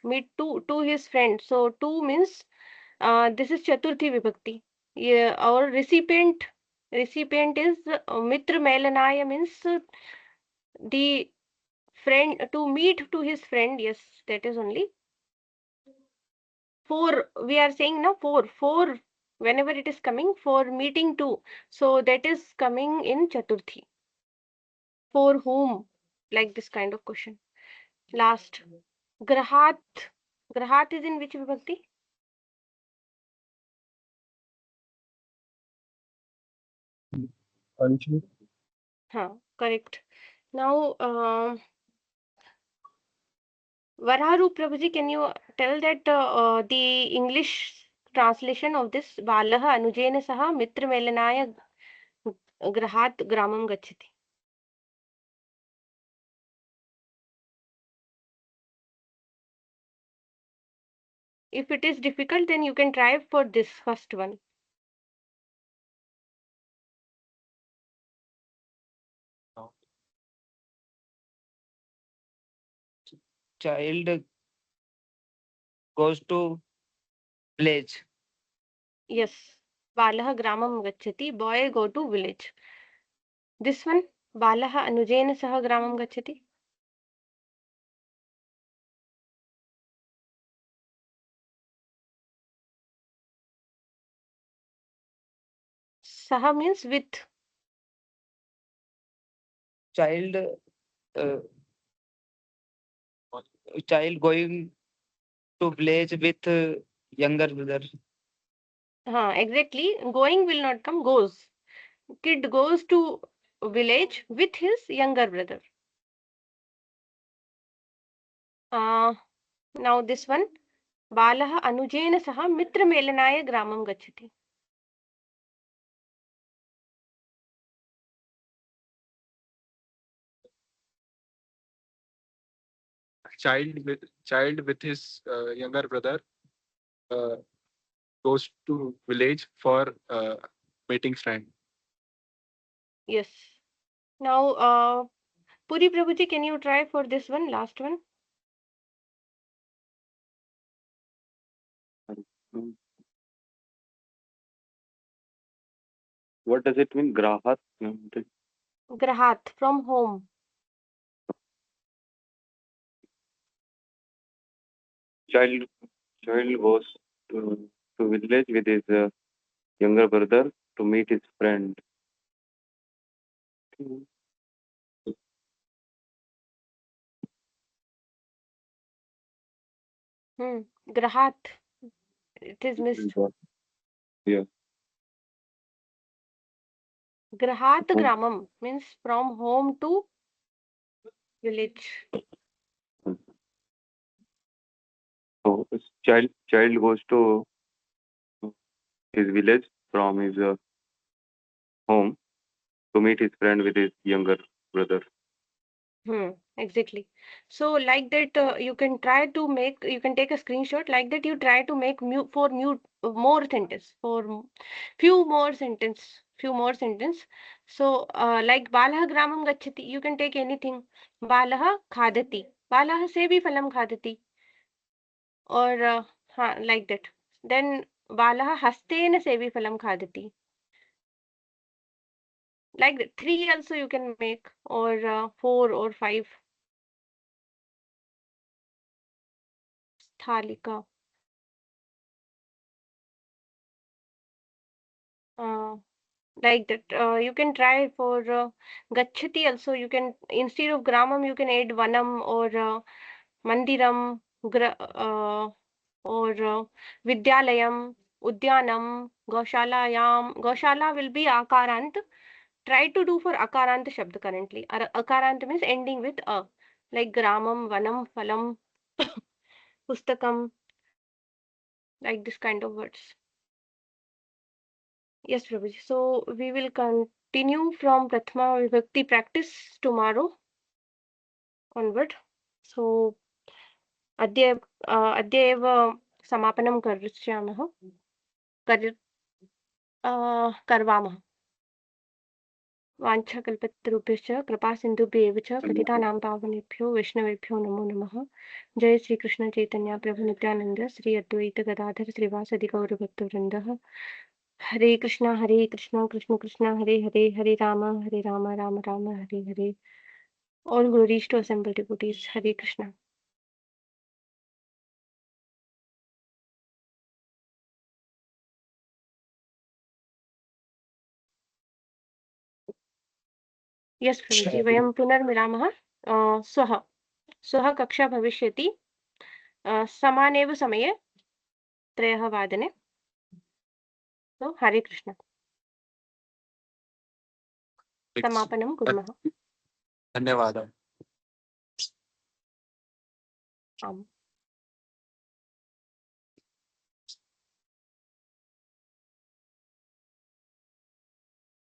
Meet to his friend. So to means this is chaturthi vibhakti. Yeah, our recipient is mitra melanaya means the friend to meet to his friend. Yes, that is only. For we are saying now for whenever it is coming for meeting to, so that is coming in chaturthi. For whom, like this kind of question. Last grahat is in which vibhakti? Panchami. Correct. Now Varaharu Prabhuji, can you tell that the English translation of this Balaha Anujena Saha Mitra Melanaya Grahat Gramam Gachati? If it is difficult, then you can try for this first one. Child goes to village. Yes. बालः ग्रामं गच्छति, boy go to village. This one, बालः अनुजेन सह ग्रामं गच्छति. सह means with. child uh, child going to village with younger brother. Exactly. Going will not come, goes. Kid goes to village with his younger brother. Now this one, बालः अनुजेन सह मित्रमेलनाय ग्रामं गच्छति. Child with his younger brother goes to village for meeting friend. Yes. Now, Puri Prabhuji, can you try for this one, last one? What does it mean? Grahat? Grahat, from home. Child goes to village with his younger brother to meet his friend. Grahat. It is missed. Yeah. Grahat gramam means from home to village. So child goes to his village from his home to meet his friend with his younger brother. Exactly. So like that, you can try to make, you can take a screenshot like that. You try to make more sentence, few more sentence. So like balah gramam gacchati, you can take anything. Balah khadati, balah sebi phalam khadati, or like that. Then balah hastena sebi phalam khadati. Like that. 3 also you can make, or 4 or 5. Thalika. Like that, you can try for gachati also. You can, instead of gramam, you can add vanam or mandiram, or vidyalayam, udyanam, gaushalayam. Gaushala will be akarant. Try to do for akarant shabd currently. Akarant means ending with a, like gramam, vanam, phalam, pustakam, like this kind of words. Yes, Prabhuji. So we will continue from Prathama Vibhakti practice tomorrow onward. So अद्य अद्य एव समापनं करिष्यामः करवामः. वाञ्छाकल्पतरुभ्यश्च कृपासिन्धुभ्यः एव च पतितानां पावनेभ्यो वैष्णवेभ्यो नमो नमः. जय श्री कृष्ण चैतन्य प्रभु नित्यानंद श्री अद्वैत गदाधर श्रीवासदि गौरभक्तवृन्दः. हरे कृष्ण कृष्ण कृष्ण हरे हरे, हरे Ram Ram Ram Hare Hare. All glories to assembled devotees. Hare Krishna. Yes, Prabhuji. Vayam punarmilamah. Swah kaksha bhavishyati. Samanev samaye 3 vadane. So Hare Krishna. Samapanam kurmah. धन्यवादः. Am.